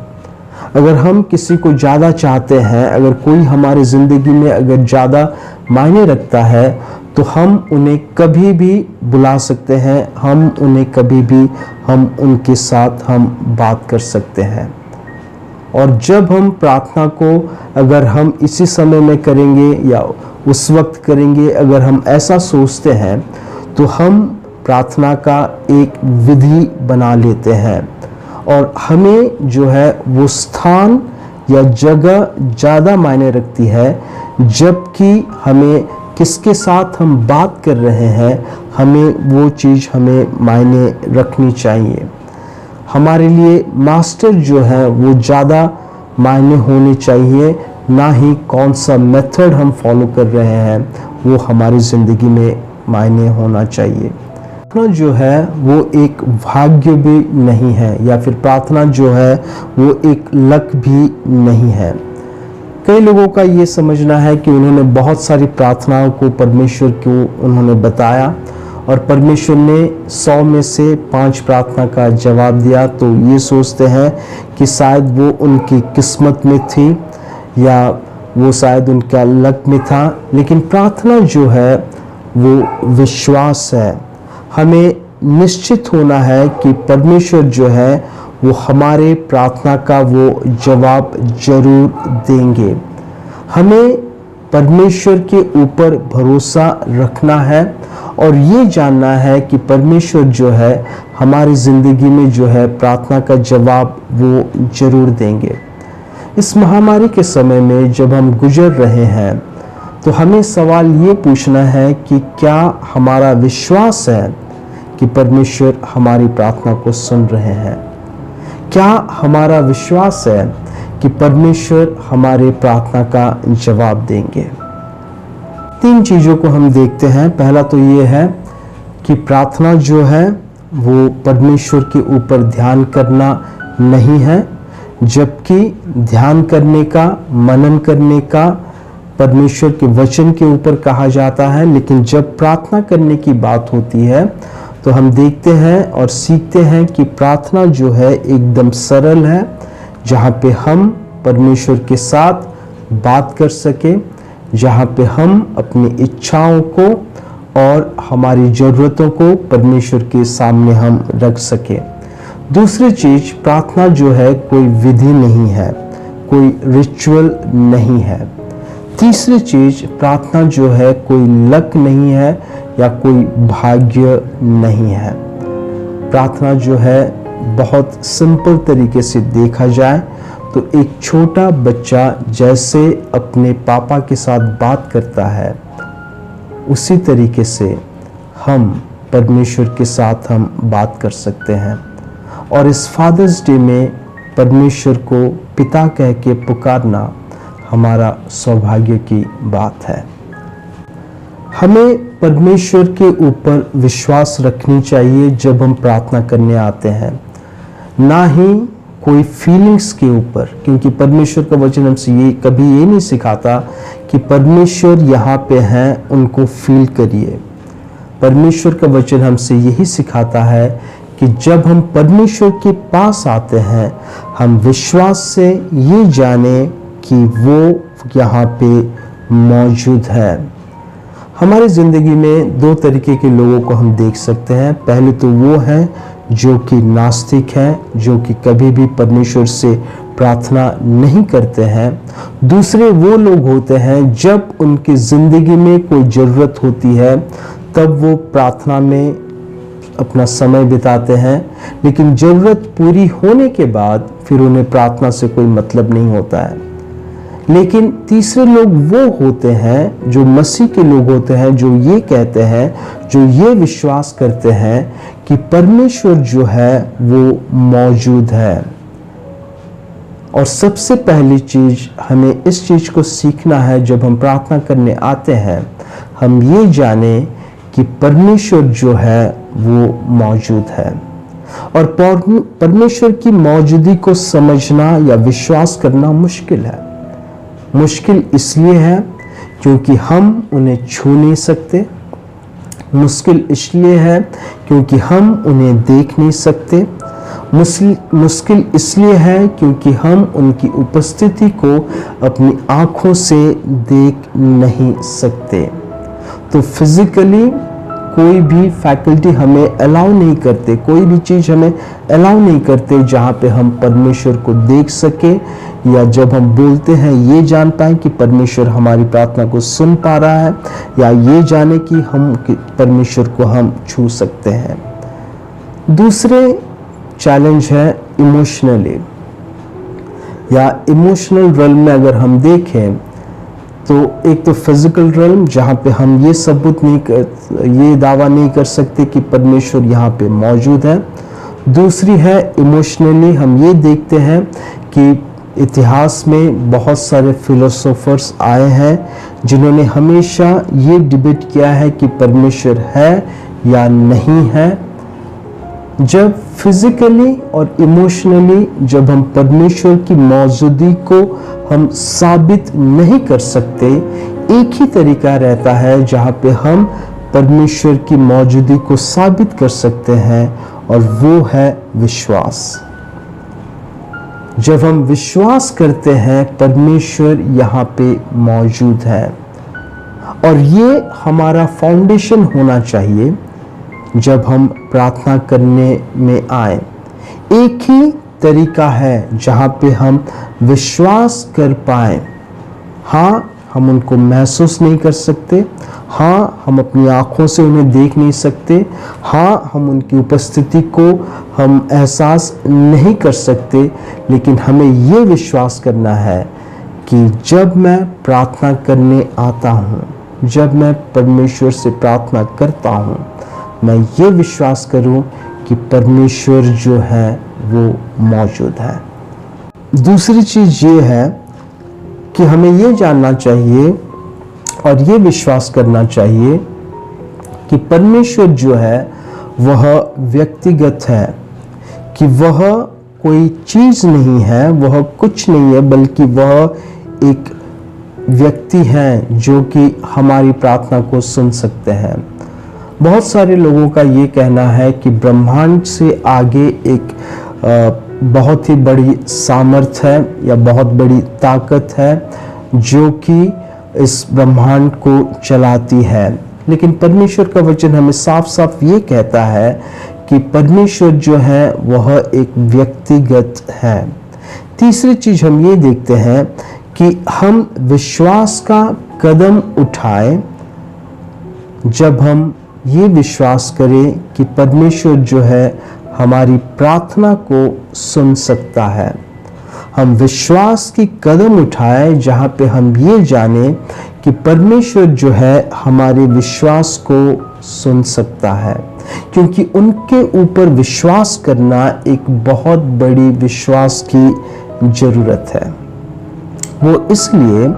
Speaker 4: अगर हम किसी को ज़्यादा चाहते हैं, अगर कोई हमारी ज़िंदगी में अगर ज़्यादा मायने रखता है तो हम उन्हें कभी भी बुला सकते हैं, हम उन्हें कभी भी हम उनके साथ हम बात कर सकते हैं। और जब हम प्रार्थना को अगर हम इसी समय में करेंगे या उस वक्त करेंगे, अगर हम ऐसा सोचते हैं तो हम प्रार्थना का एक विधि बना लेते हैं और हमें जो है वो स्थान या जगह ज़्यादा मायने रखती है, जबकि हमें किसके साथ हम बात कर रहे हैं हमें वो चीज़ हमें मायने रखनी चाहिए। हमारे लिए मास्टर जो है वो ज़्यादा मायने होने चाहिए, ना ही कौन सा मेथड हम फॉलो कर रहे हैं वो हमारी ज़िंदगी में मायने होना चाहिए। प्रार्थना जो है वो एक भाग्य भी नहीं है, या फिर प्रार्थना जो है वो एक लक भी नहीं है। कई लोगों का ये समझना है कि उन्होंने बहुत सारी प्रार्थनाओं को परमेश्वर को उन्होंने बताया और परमेश्वर ने 100 में से 5 प्रार्थना का जवाब दिया, तो ये सोचते हैं कि शायद वो उनकी किस्मत में थी या वो शायद उनका लक में था। लेकिन प्रार्थना जो है वो विश्वास है। हमें निश्चित होना है कि परमेश्वर जो है वो हमारे प्रार्थना का वो जवाब जरूर देंगे। हमें परमेश्वर के ऊपर भरोसा रखना है और ये जानना है कि परमेश्वर जो है हमारी ज़िंदगी में जो है प्रार्थना का जवाब वो जरूर देंगे। इस महामारी के समय में जब हम गुजर रहे हैं तो हमें सवाल ये पूछना है कि क्या हमारा विश्वास है कि परमेश्वर हमारी प्रार्थना को सुन रहे हैं? क्या हमारा विश्वास है कि परमेश्वर हमारे प्रार्थना का जवाब देंगे? 3 चीज़ों को हम देखते हैं। पहला तो ये है कि प्रार्थना जो है वो परमेश्वर के ऊपर ध्यान करना नहीं है, जबकि ध्यान करने का, मनन करने का परमेश्वर के वचन के ऊपर कहा जाता है। लेकिन जब प्रार्थना करने की बात होती है तो हम देखते हैं और सीखते हैं कि प्रार्थना जो है एकदम सरल है, जहाँ पे हम परमेश्वर के साथ बात कर सके, जहाँ पे हम अपनी इच्छाओं को और हमारी ज़रूरतों को परमेश्वर के सामने हम रख सके। दूसरी चीज़, प्रार्थना जो है कोई विधि नहीं है, कोई रिचुअल नहीं है। तीसरी चीज़, प्रार्थना जो है कोई लक नहीं है या कोई भाग्य नहीं है। प्रार्थना जो है बहुत सिंपल तरीके से देखा जाए तो एक छोटा बच्चा जैसे अपने पापा के साथ बात करता है, उसी तरीके से हम परमेश्वर के साथ हम बात कर सकते हैं। और इस फादर्स डे में परमेश्वर को पिता कह के पुकारना हमारा सौभाग्य की बात है। हमें परमेश्वर के ऊपर विश्वास रखनी चाहिए जब हम प्रार्थना करने आते हैं, ना ही कोई फीलिंग्स के ऊपर, क्योंकि परमेश्वर का वचन हमसे ये कभी ये नहीं सिखाता कि परमेश्वर यहाँ पे हैं उनको फील करिए। परमेश्वर का वचन हमसे यही सिखाता है कि जब हम परमेश्वर के पास आते हैं हम विश्वास से ये जाने कि वो यहाँ पे मौजूद है। हमारी ज़िंदगी में 2 तरीके के लोगों को हम देख सकते हैं। पहले तो वो हैं जो कि नास्तिक हैं, जो कि कभी भी परमेश्वर से प्रार्थना नहीं करते हैं। दूसरे वो लोग होते हैं जब उनकी ज़िंदगी में कोई ज़रूरत होती है तब वो प्रार्थना में अपना समय बिताते हैं, लेकिन ज़रूरत पूरी होने के बाद फिर उन्हें प्रार्थना से कोई मतलब नहीं होता है। लेकिन तीसरे लोग वो होते हैं जो मसीह के लोग होते हैं, जो ये कहते हैं, जो ये विश्वास करते हैं कि परमेश्वर जो है वो मौजूद है। और सबसे पहली चीज हमें इस चीज को सीखना है, जब हम प्रार्थना करने आते हैं हम ये जाने कि परमेश्वर जो है वो मौजूद है। और परमेश्वर की मौजूदगी को समझना या विश्वास करना मुश्किल है। मुश्किल इसलिए है क्योंकि हम उन्हें छू नहीं सकते। मुश्किल इसलिए है क्योंकि हम उन्हें देख नहीं सकते। मुश्किल इसलिए है क्योंकि हम उनकी उपस्थिति को अपनी आंखों से देख नहीं सकते। तो फिजिकली कोई भी फैकल्टी हमें अलाउ नहीं करते, कोई भी चीज़ हमें अलाउ नहीं करते जहाँ पे हम परमेश्वर को देख सके, या जब हम बोलते हैं ये जान पाए कि परमेश्वर हमारी प्रार्थना को सुन पा रहा है, या ये जाने कि हम परमेश्वर को हम छू सकते हैं। दूसरे चैलेंज है इमोशनली, या इमोशनल रेल्म में अगर हम देखें तो एक तो फिजिकल रेल्म जहाँ पे हम ये सबूत नहीं कर, ये दावा नहीं कर सकते कि परमेश्वर यहाँ पे मौजूद है। दूसरी है इमोशनली, हम ये देखते हैं कि इतिहास में बहुत सारे फिलोसोफर्स आए हैं जिन्होंने हमेशा ये डिबेट किया है कि परमेश्वर है या नहीं है। जब फिजिकली और इमोशनली जब हम परमेश्वर की मौजूदगी को हम साबित नहीं कर सकते, एक ही तरीका रहता है जहाँ पे हम परमेश्वर की मौजूदगी को साबित कर सकते हैं, और वो है विश्वास। जब हम विश्वास करते हैं परमेश्वर यहाँ पे मौजूद है, और ये हमारा फाउंडेशन होना चाहिए जब हम प्रार्थना करने में आए। एक ही तरीका है जहाँ पे हम विश्वास कर पाए। हाँ, हम उनको महसूस नहीं कर सकते, हाँ हम अपनी आँखों से उन्हें देख नहीं सकते, हाँ हम उनकी उपस्थिति को हम एहसास नहीं कर सकते, लेकिन हमें ये विश्वास करना है कि जब मैं प्रार्थना करने आता हूँ, जब मैं परमेश्वर से प्रार्थना करता हूँ, मैं ये विश्वास करूँ कि परमेश्वर जो है वो मौजूद है। दूसरी चीज़ ये है कि हमें ये जानना चाहिए और ये विश्वास करना चाहिए कि परमेश्वर जो है वह व्यक्तिगत है, कि वह कोई चीज़ नहीं है, वह कुछ नहीं है, बल्कि वह एक व्यक्ति है जो कि हमारी प्रार्थना को सुन सकते हैं। बहुत सारे लोगों का ये कहना है कि ब्रह्मांड से आगे एक बहुत ही बड़ी सामर्थ्य है या बहुत बड़ी ताकत है जो कि इस ब्रह्मांड को चलाती है। लेकिन परमेश्वर का वचन हमें साफ साफ ये कहता है कि परमेश्वर जो है वह एक व्यक्तिगत है। तीसरी चीज हम ये देखते हैं कि हम विश्वास का कदम उठाएं जब हम ये विश्वास करें कि परमेश्वर जो है हमारी प्रार्थना को सुन सकता है। हम विश्वास की कदम उठाएं जहाँ पे हम ये जाने कि परमेश्वर जो है हमारे विश्वास को सुन सकता है, क्योंकि उनके ऊपर विश्वास करना एक बहुत बड़ी विश्वास की ज़रूरत है। वो इसलिए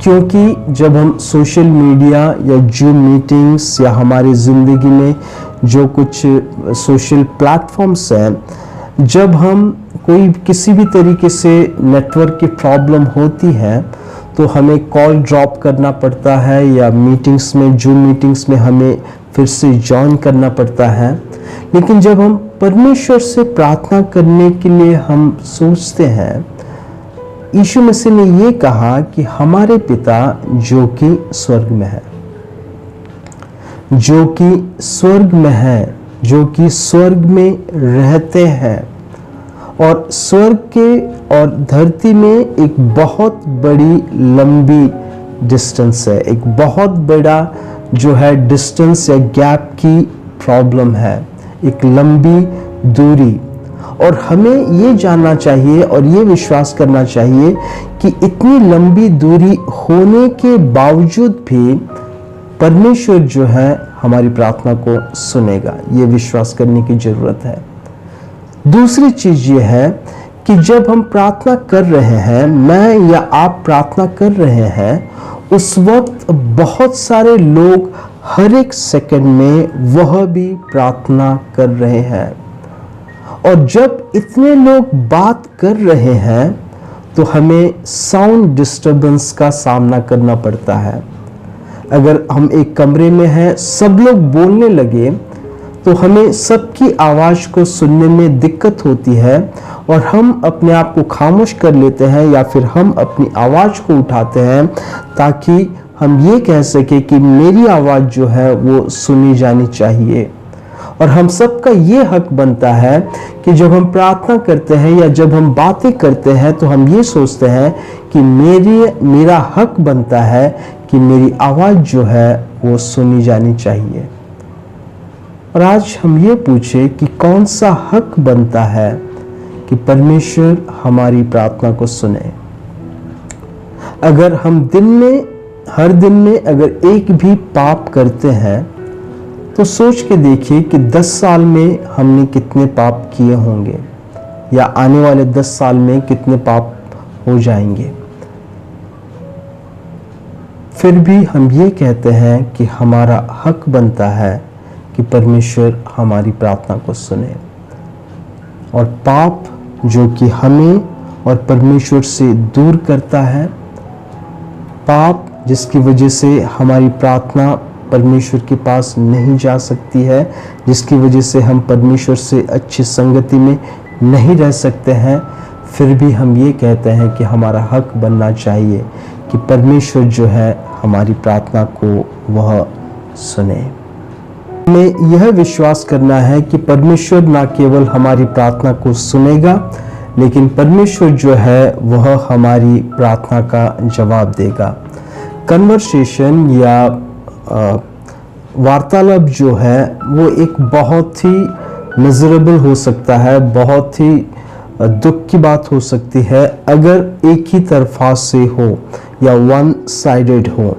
Speaker 4: क्योंकि जब हम सोशल मीडिया या जूम मीटिंग्स या हमारी ज़िंदगी में जो कुछ सोशल प्लेटफॉर्म्स हैं, जब हम कोई किसी भी तरीके से नेटवर्क की प्रॉब्लम होती है तो हमें कॉल ड्रॉप करना पड़ता है, या मीटिंग्स में जूम मीटिंग्स में हमें फिर से ज्वाइन करना पड़ता है। लेकिन जब हम परमेश्वर से प्रार्थना करने के लिए हम सोचते हैं, यीशु मसीह ने ये कहा कि हमारे पिता जो कि स्वर्ग में है, जो कि स्वर्ग में है, जो कि स्वर्ग में रहते हैं, और स्वर्ग के और धरती में एक बहुत बड़ी लंबी डिस्टेंस है, एक बहुत बड़ा जो है डिस्टेंस या गैप की प्रॉब्लम है, एक लंबी दूरी। और हमें ये जानना चाहिए और ये विश्वास करना चाहिए कि इतनी लंबी दूरी होने के बावजूद भी परमेश्वर जो है हमारी प्रार्थना को सुनेगा। ये विश्वास करने की जरूरत है। दूसरी चीज ये है कि जब हम प्रार्थना कर रहे हैं, मैं या आप प्रार्थना कर रहे हैं, उस वक्त बहुत सारे लोग हर एक सेकंड में वह भी प्रार्थना कर रहे हैं। और जब इतने लोग बात कर रहे हैं तो हमें साउंड डिस्टरबेंस का सामना करना पड़ता है। अगर हम एक कमरे में हैं, सब लोग बोलने लगे तो हमें सबकी आवाज को सुनने में दिक्कत होती है और हम अपने आप को खामोश कर लेते हैं या फिर हम अपनी आवाज को उठाते हैं ताकि हम ये कह सके कि मेरी आवाज जो है वो सुनी जानी चाहिए। और हम सबका ये हक बनता है कि जब हम प्रार्थना करते हैं या जब हम बातें करते हैं तो हम ये सोचते हैं कि मेरा हक बनता है कि मेरी आवाज जो है वो सुनी जानी चाहिए। और आज हम ये पूछे कि कौन सा हक बनता है कि परमेश्वर हमारी प्रार्थना को सुने। अगर हम हर दिन में अगर एक भी पाप करते हैं तो सोच के देखिए कि 10 साल में हमने कितने पाप किए होंगे या आने वाले 10 साल में कितने पाप हो जाएंगे। फिर भी हम ये कहते हैं कि हमारा हक बनता है कि परमेश्वर हमारी प्रार्थना को सुने। और पाप जो कि हमें और परमेश्वर से दूर करता है, पाप जिसकी वजह से हमारी प्रार्थना परमेश्वर के पास नहीं जा सकती है, जिसकी वजह से हम परमेश्वर से अच्छी संगति में नहीं रह सकते हैं, फिर भी हम ये कहते हैं कि हमारा हक बनना चाहिए कि परमेश्वर जो है हमारी प्रार्थना को वह सुने। हमें यह विश्वास करना है कि परमेश्वर ना केवल हमारी प्रार्थना को सुनेगा, लेकिन परमेश्वर जो है वह हमारी प्रार्थना का जवाब देगा। कन्वर्सेशन या वार्तालाप जो है वो एक बहुत ही मिजरेबल हो सकता है, बहुत ही दुख की बात हो सकती है अगर एक ही तरफा से हो या वन साइडेड हो।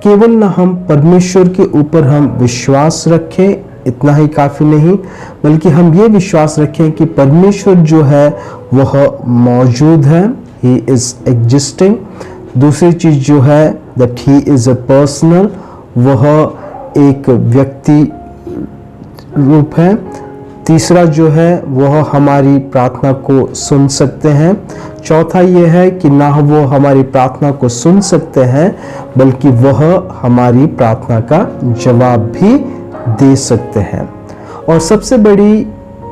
Speaker 4: केवल ना हम परमेश्वर के ऊपर हम विश्वास रखें, इतना ही काफी नहीं, बल्कि हम ये विश्वास रखें कि परमेश्वर जो है वह मौजूद है, ही इज एग्जिस्टिंग। दूसरी चीज जो है that he is a personal, वह एक व्यक्ति रूप है। तीसरा जो है वह हमारी प्रार्थना को सुन सकते हैं। चौथा यह है कि ना वो हमारी प्रार्थना को सुन सकते हैं बल्कि वह हमारी प्रार्थना का जवाब भी दे सकते हैं। और सबसे बड़ी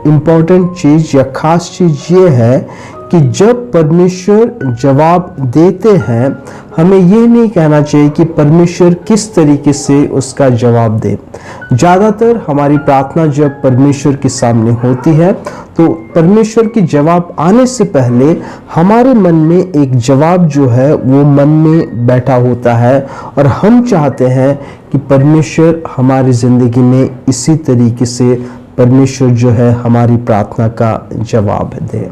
Speaker 4: इम्पोर्टेंट चीज या खास चीज ये है कि जब परमेश्वर जवाब देते हैं, हमें ये नहीं कहना चाहिए कि परमेश्वर किस तरीके से उसका जवाब दे। ज़्यादातर हमारी प्रार्थना जब परमेश्वर के सामने होती है तो परमेश्वर की जवाब आने से पहले हमारे मन में एक जवाब जो है वो मन में बैठा होता है और हम चाहते हैं कि परमेश्वर हमारी ज़िंदगी में इसी तरीके से परमेश्वर जो है हमारी प्रार्थना का जवाब दे।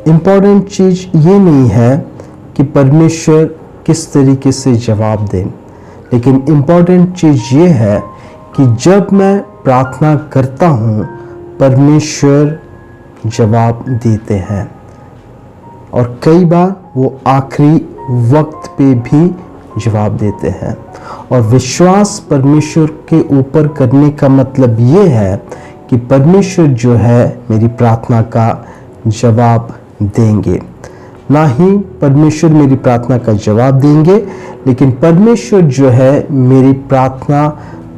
Speaker 4: इम्पॉर्टेंट चीज ये नहीं है कि परमेश्वर किस तरीके से जवाब दें, लेकिन इम्पॉर्टेंट चीज ये है कि जब मैं प्रार्थना करता हूँ परमेश्वर जवाब देते हैं और कई बार वो आखिरी वक्त पे भी जवाब देते हैं। और विश्वास परमेश्वर के ऊपर करने का मतलब ये है कि परमेश्वर जो है मेरी प्रार्थना का जवाब देंगे। ना ही परमेश्वर मेरी प्रार्थना का जवाब देंगे, लेकिन परमेश्वर जो है मेरी प्रार्थना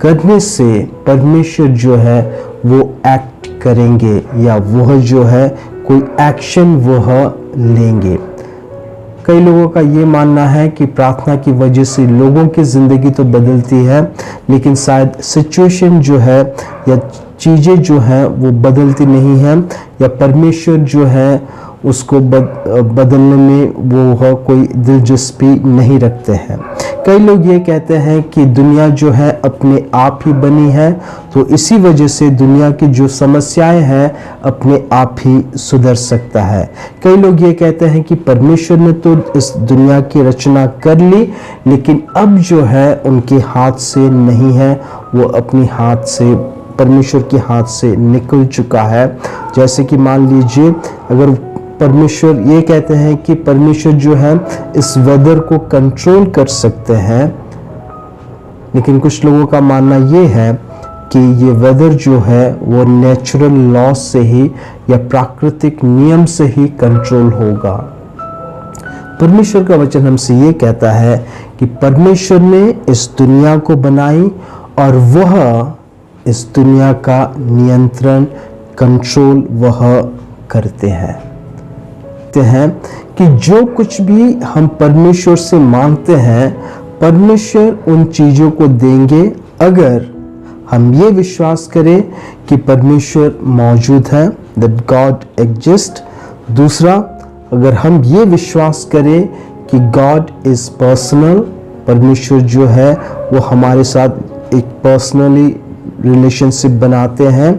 Speaker 4: करने से परमेश्वर जो है वो एक्ट करेंगे या वह जो है कोई एक्शन वह लेंगे। कई लोगों का ये मानना है कि प्रार्थना की वजह से लोगों की ज़िंदगी तो बदलती है, लेकिन शायद सिचुएशन जो है या चीज़ें जो हैं वो बदलती नहीं हैं, या परमेश्वर जो है उसको बदलने में वो कोई दिलचस्पी नहीं रखते हैं। कई लोग ये कहते हैं कि दुनिया जो है अपने आप ही बनी है, तो इसी वजह से दुनिया की जो समस्याएं हैं अपने आप ही सुधर सकता है। कई लोग ये कहते हैं कि परमेश्वर ने तो इस दुनिया की रचना कर ली, लेकिन अब जो है उनके हाथ से नहीं है, वो अपनी हाथ से, परमेश्वर के हाथ से निकल चुका है। जैसे कि मान लीजिए, अगर परमेश्वर ये कहते हैं कि परमेश्वर जो है इस वेदर को कंट्रोल कर सकते हैं, लेकिन कुछ लोगों का मानना ये है कि ये वेदर जो है वो नेचुरल लॉ से ही या प्राकृतिक नियम से ही कंट्रोल होगा। परमेश्वर का वचन हमसे ये कहता है कि परमेश्वर ने इस दुनिया को बनाई और वह इस दुनिया का नियंत्रण, कंट्रोल वह करते हैं कि जो कुछ भी हम परमेश्वर से मांगते हैं, परमेश्वर उन चीज़ों को देंगे अगर हम ये विश्वास करें कि परमेश्वर मौजूद है, that God exists। दूसरा, अगर हम ये विश्वास करें कि God is personal, परमेश्वर जो है वो हमारे साथ एक पर्सनली रिलेशनशिप बनाते हैं।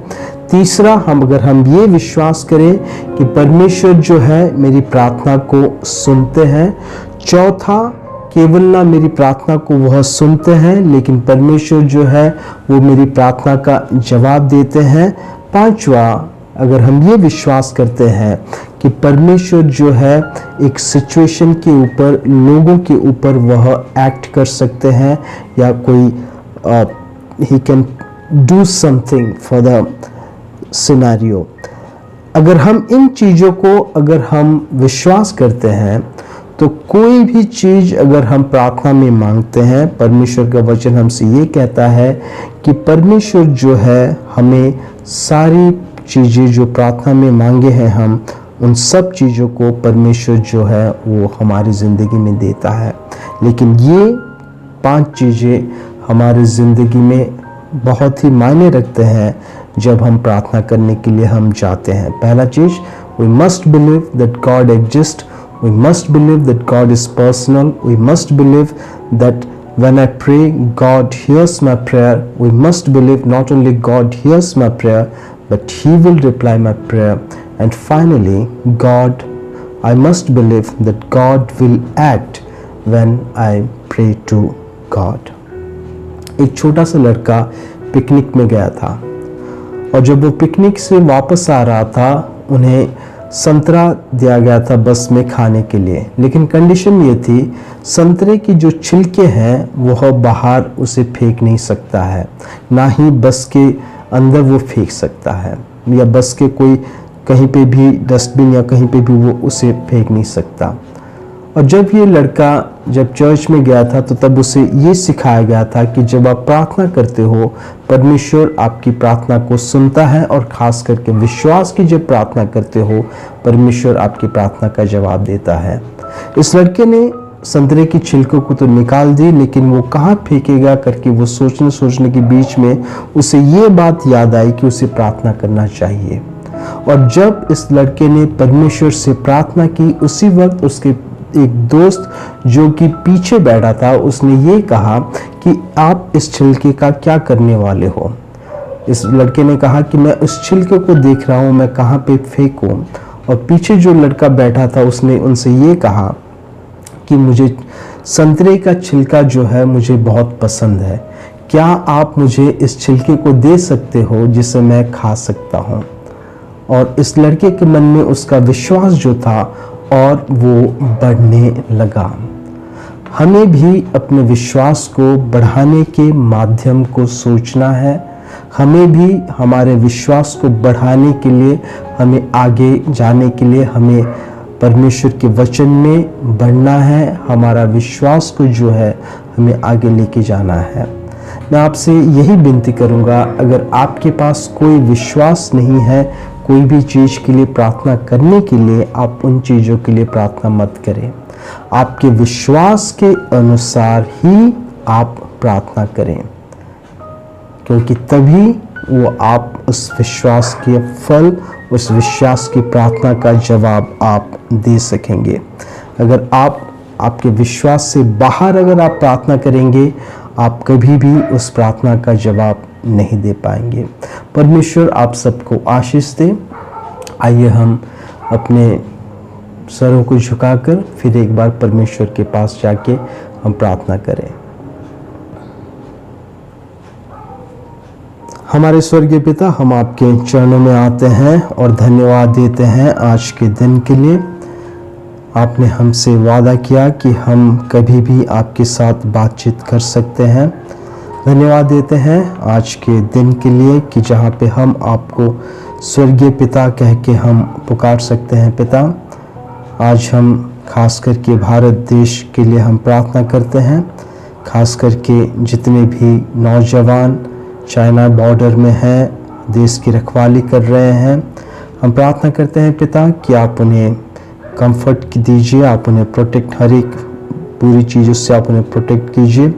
Speaker 4: तीसरा, अगर हम ये विश्वास करें कि परमेश्वर जो है मेरी प्रार्थना को सुनते हैं। चौथा, केवल ना मेरी प्रार्थना को वह सुनते हैं, लेकिन परमेश्वर जो है वो मेरी प्रार्थना का जवाब देते हैं। पांचवा, अगर हम ये विश्वास करते हैं कि परमेश्वर जो है एक सिचुएशन के ऊपर, लोगों के ऊपर वह एक्ट कर सकते हैं, या कोई he can do something for the scenario. अगर हम इन चीज़ों को अगर हम विश्वास करते हैं, तो कोई भी चीज़ अगर हम प्रार्थना में मांगते हैं, परमेश्वर का वचन हमसे ये कहता है कि परमेश्वर जो है हमें सारी चीज़ें जो प्रार्थना में मांगे हैं, हम उन सब चीज़ों को परमेश्वर जो है वो हमारी ज़िंदगी में देता है। लेकिन ये 5 चीज़ें हमारी ज़िंदगी में बहुत ही मायने रखते हैं जब हम प्रार्थना करने के लिए हम जाते हैं। पहला चीज़, we must believe that God exist, we must believe that God is personal, we must believe that when I pray God hears my prayer, we must believe not only God hears my prayer but he will reply my prayer, and finally I must believe that God will act when I pray to God। एक छोटा सा लड़का picnic में गया था, और जब वो पिकनिक से वापस आ रहा था, उन्हें संतरा दिया गया था बस में खाने के लिए, लेकिन कंडीशन ये थी, संतरे की जो छिलके हैं वह बाहर उसे फेंक नहीं सकता है, ना ही बस के अंदर वो फेंक सकता है, या बस के कोई कहीं पे भी डस्टबिन या कहीं पे भी वो उसे फेंक नहीं सकता। और जब ये लड़का जब चर्च में गया था, तो तब उसे ये सिखाया गया था कि जब आप प्रार्थना करते हो, परमेश्वर आपकी प्रार्थना को सुनता है, और ख़ास करके विश्वास की जब प्रार्थना करते हो, परमेश्वर आपकी प्रार्थना का जवाब देता है। इस लड़के ने संतरे की छिलकों को तो निकाल दी, लेकिन वो कहाँ फेंकेगा करके वो सोचने के बीच में उसे ये बात याद आई कि उसे प्रार्थना करना चाहिए। और जब इस लड़के ने परमेश्वर से प्रार्थना की, उसी वक्त उसके एक दोस्त जो कि पीछे बैठा था, उसने ये कहा कि आप इस छिलके का क्या करने वाले हो। इस लड़के ने कहा कि मैं उस छिलके को देख रहा हूँ, मैं कहाँ पे फेंकूं। और पीछे जो लड़का बैठा था, उसने उनसे ये कहा कि मुझे संतरे का छिलका जो है मुझे बहुत पसंद है, क्या आप मुझे इस छिलके को दे सकते हो जिसे मैं खा सकता हूँ। और इस लड़के के मन में उसका विश्वास जो था और वो बढ़ने लगा। हमें भी अपने विश्वास को बढ़ाने के माध्यम को सोचना है। हमें भी हमारे विश्वास को बढ़ाने के लिए, हमें आगे जाने के लिए, हमें परमेश्वर के वचन में बढ़ना है। हमारा विश्वास को जो है हमें आगे लेके जाना है। मैं आपसे यही विनती करूंगा, अगर आपके पास कोई विश्वास नहीं है कोई भी चीज़ के लिए प्रार्थना करने के लिए, आप उन चीज़ों के लिए प्रार्थना मत करें। आपके विश्वास के अनुसार ही आप प्रार्थना करें, क्योंकि तभी वो आप उस विश्वास के फल, उस विश्वास की प्रार्थना का जवाब आप दे सकेंगे। अगर आपके विश्वास से बाहर अगर आप प्रार्थना करेंगे, आप कभी भी उस प्रार्थना का जवाब नहीं दे पाएंगे। परमेश्वर आप सबको आशीष दे। आइए हम अपने सरों को झुकाकर फिर एक बार परमेश्वर के पास जाके हम प्रार्थना करें। हमारे स्वर्गीय पिता, हम आपके चरणों में आते हैं और धन्यवाद देते हैं आज के दिन के लिए। आपने हमसे वादा किया कि हम कभी भी आपके साथ बातचीत कर सकते हैं। धन्यवाद देते हैं आज के दिन के लिए कि जहाँ पे हम आपको स्वर्गीय पिता कह के हम पुकार सकते हैं। पिता, आज हम खास करके भारत देश के लिए हम प्रार्थना करते हैं। खास करके जितने भी नौजवान चाइना बॉर्डर में हैं, देश की रखवाली कर रहे हैं, हम प्रार्थना करते हैं पिता कि आप उन्हें कंफर्ट दीजिए, आप उन्हें प्रोटेक्ट, हर एक पूरी चीज़ों से आप उन्हें प्रोटेक्ट कीजिए।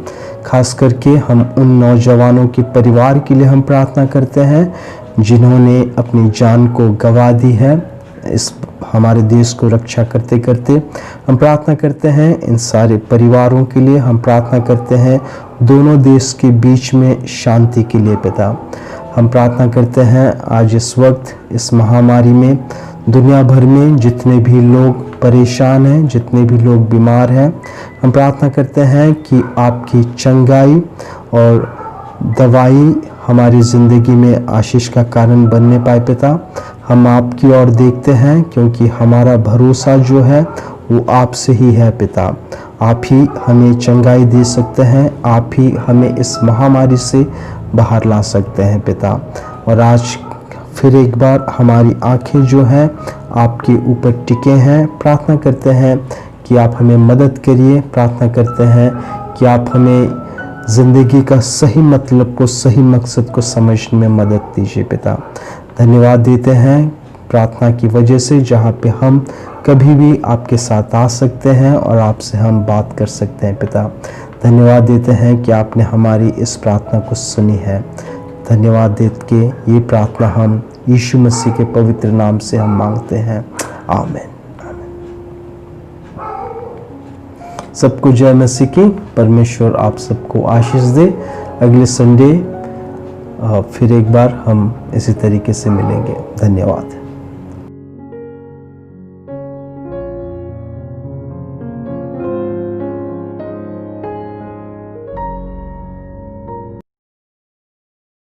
Speaker 4: खास करके हम उन नौजवानों के परिवार के लिए हम प्रार्थना करते हैं जिन्होंने अपनी जान को गंवा दी है इस हमारे देश को रक्षा करते करते। हम प्रार्थना करते हैं इन सारे परिवारों के लिए। हम प्रार्थना करते हैं दोनों देश के बीच में शांति के लिए पिता। हम प्रार्थना करते हैं आज इस वक्त इस महामारी में दुनिया भर में जितने भी लोग परेशान हैं, जितने भी लोग बीमार हैं, हम प्रार्थना करते हैं कि आपकी चंगाई और दवाई हमारी ज़िंदगी में आशीष का कारण बनने पाए पिता। हम आपकी ओर देखते हैं क्योंकि हमारा भरोसा जो है वो आपसे ही है पिता। आप ही हमें चंगाई दे सकते हैं, आप ही हमें इस महामारी से बाहर ला सकते हैं पिता। और आज फिर एक बार हमारी आंखें जो हैं आपके ऊपर टिके हैं। प्रार्थना करते हैं कि आप हमें मदद करिए। प्रार्थना करते हैं कि आप हमें ज़िंदगी का सही मतलब को, सही मकसद को समझने में मदद दीजिए पिता। धन्यवाद देते हैं प्रार्थना की वजह से, जहाँ पे हम कभी भी आपके साथ आ सकते हैं और आपसे हम बात कर सकते हैं पिता। धन्यवाद देते हैं कि आपने हमारी इस प्रार्थना को सुनी है। धन्यवाद देते के ये प्रार्थना हम यीशु मसीह के पवित्र नाम से हम मांगते हैं, आमीन। सबको जय मसीह की। परमेश्वर आप सबको आशीष दे। अगले संडे फिर एक बार हम इसी तरीके से मिलेंगे। धन्यवाद।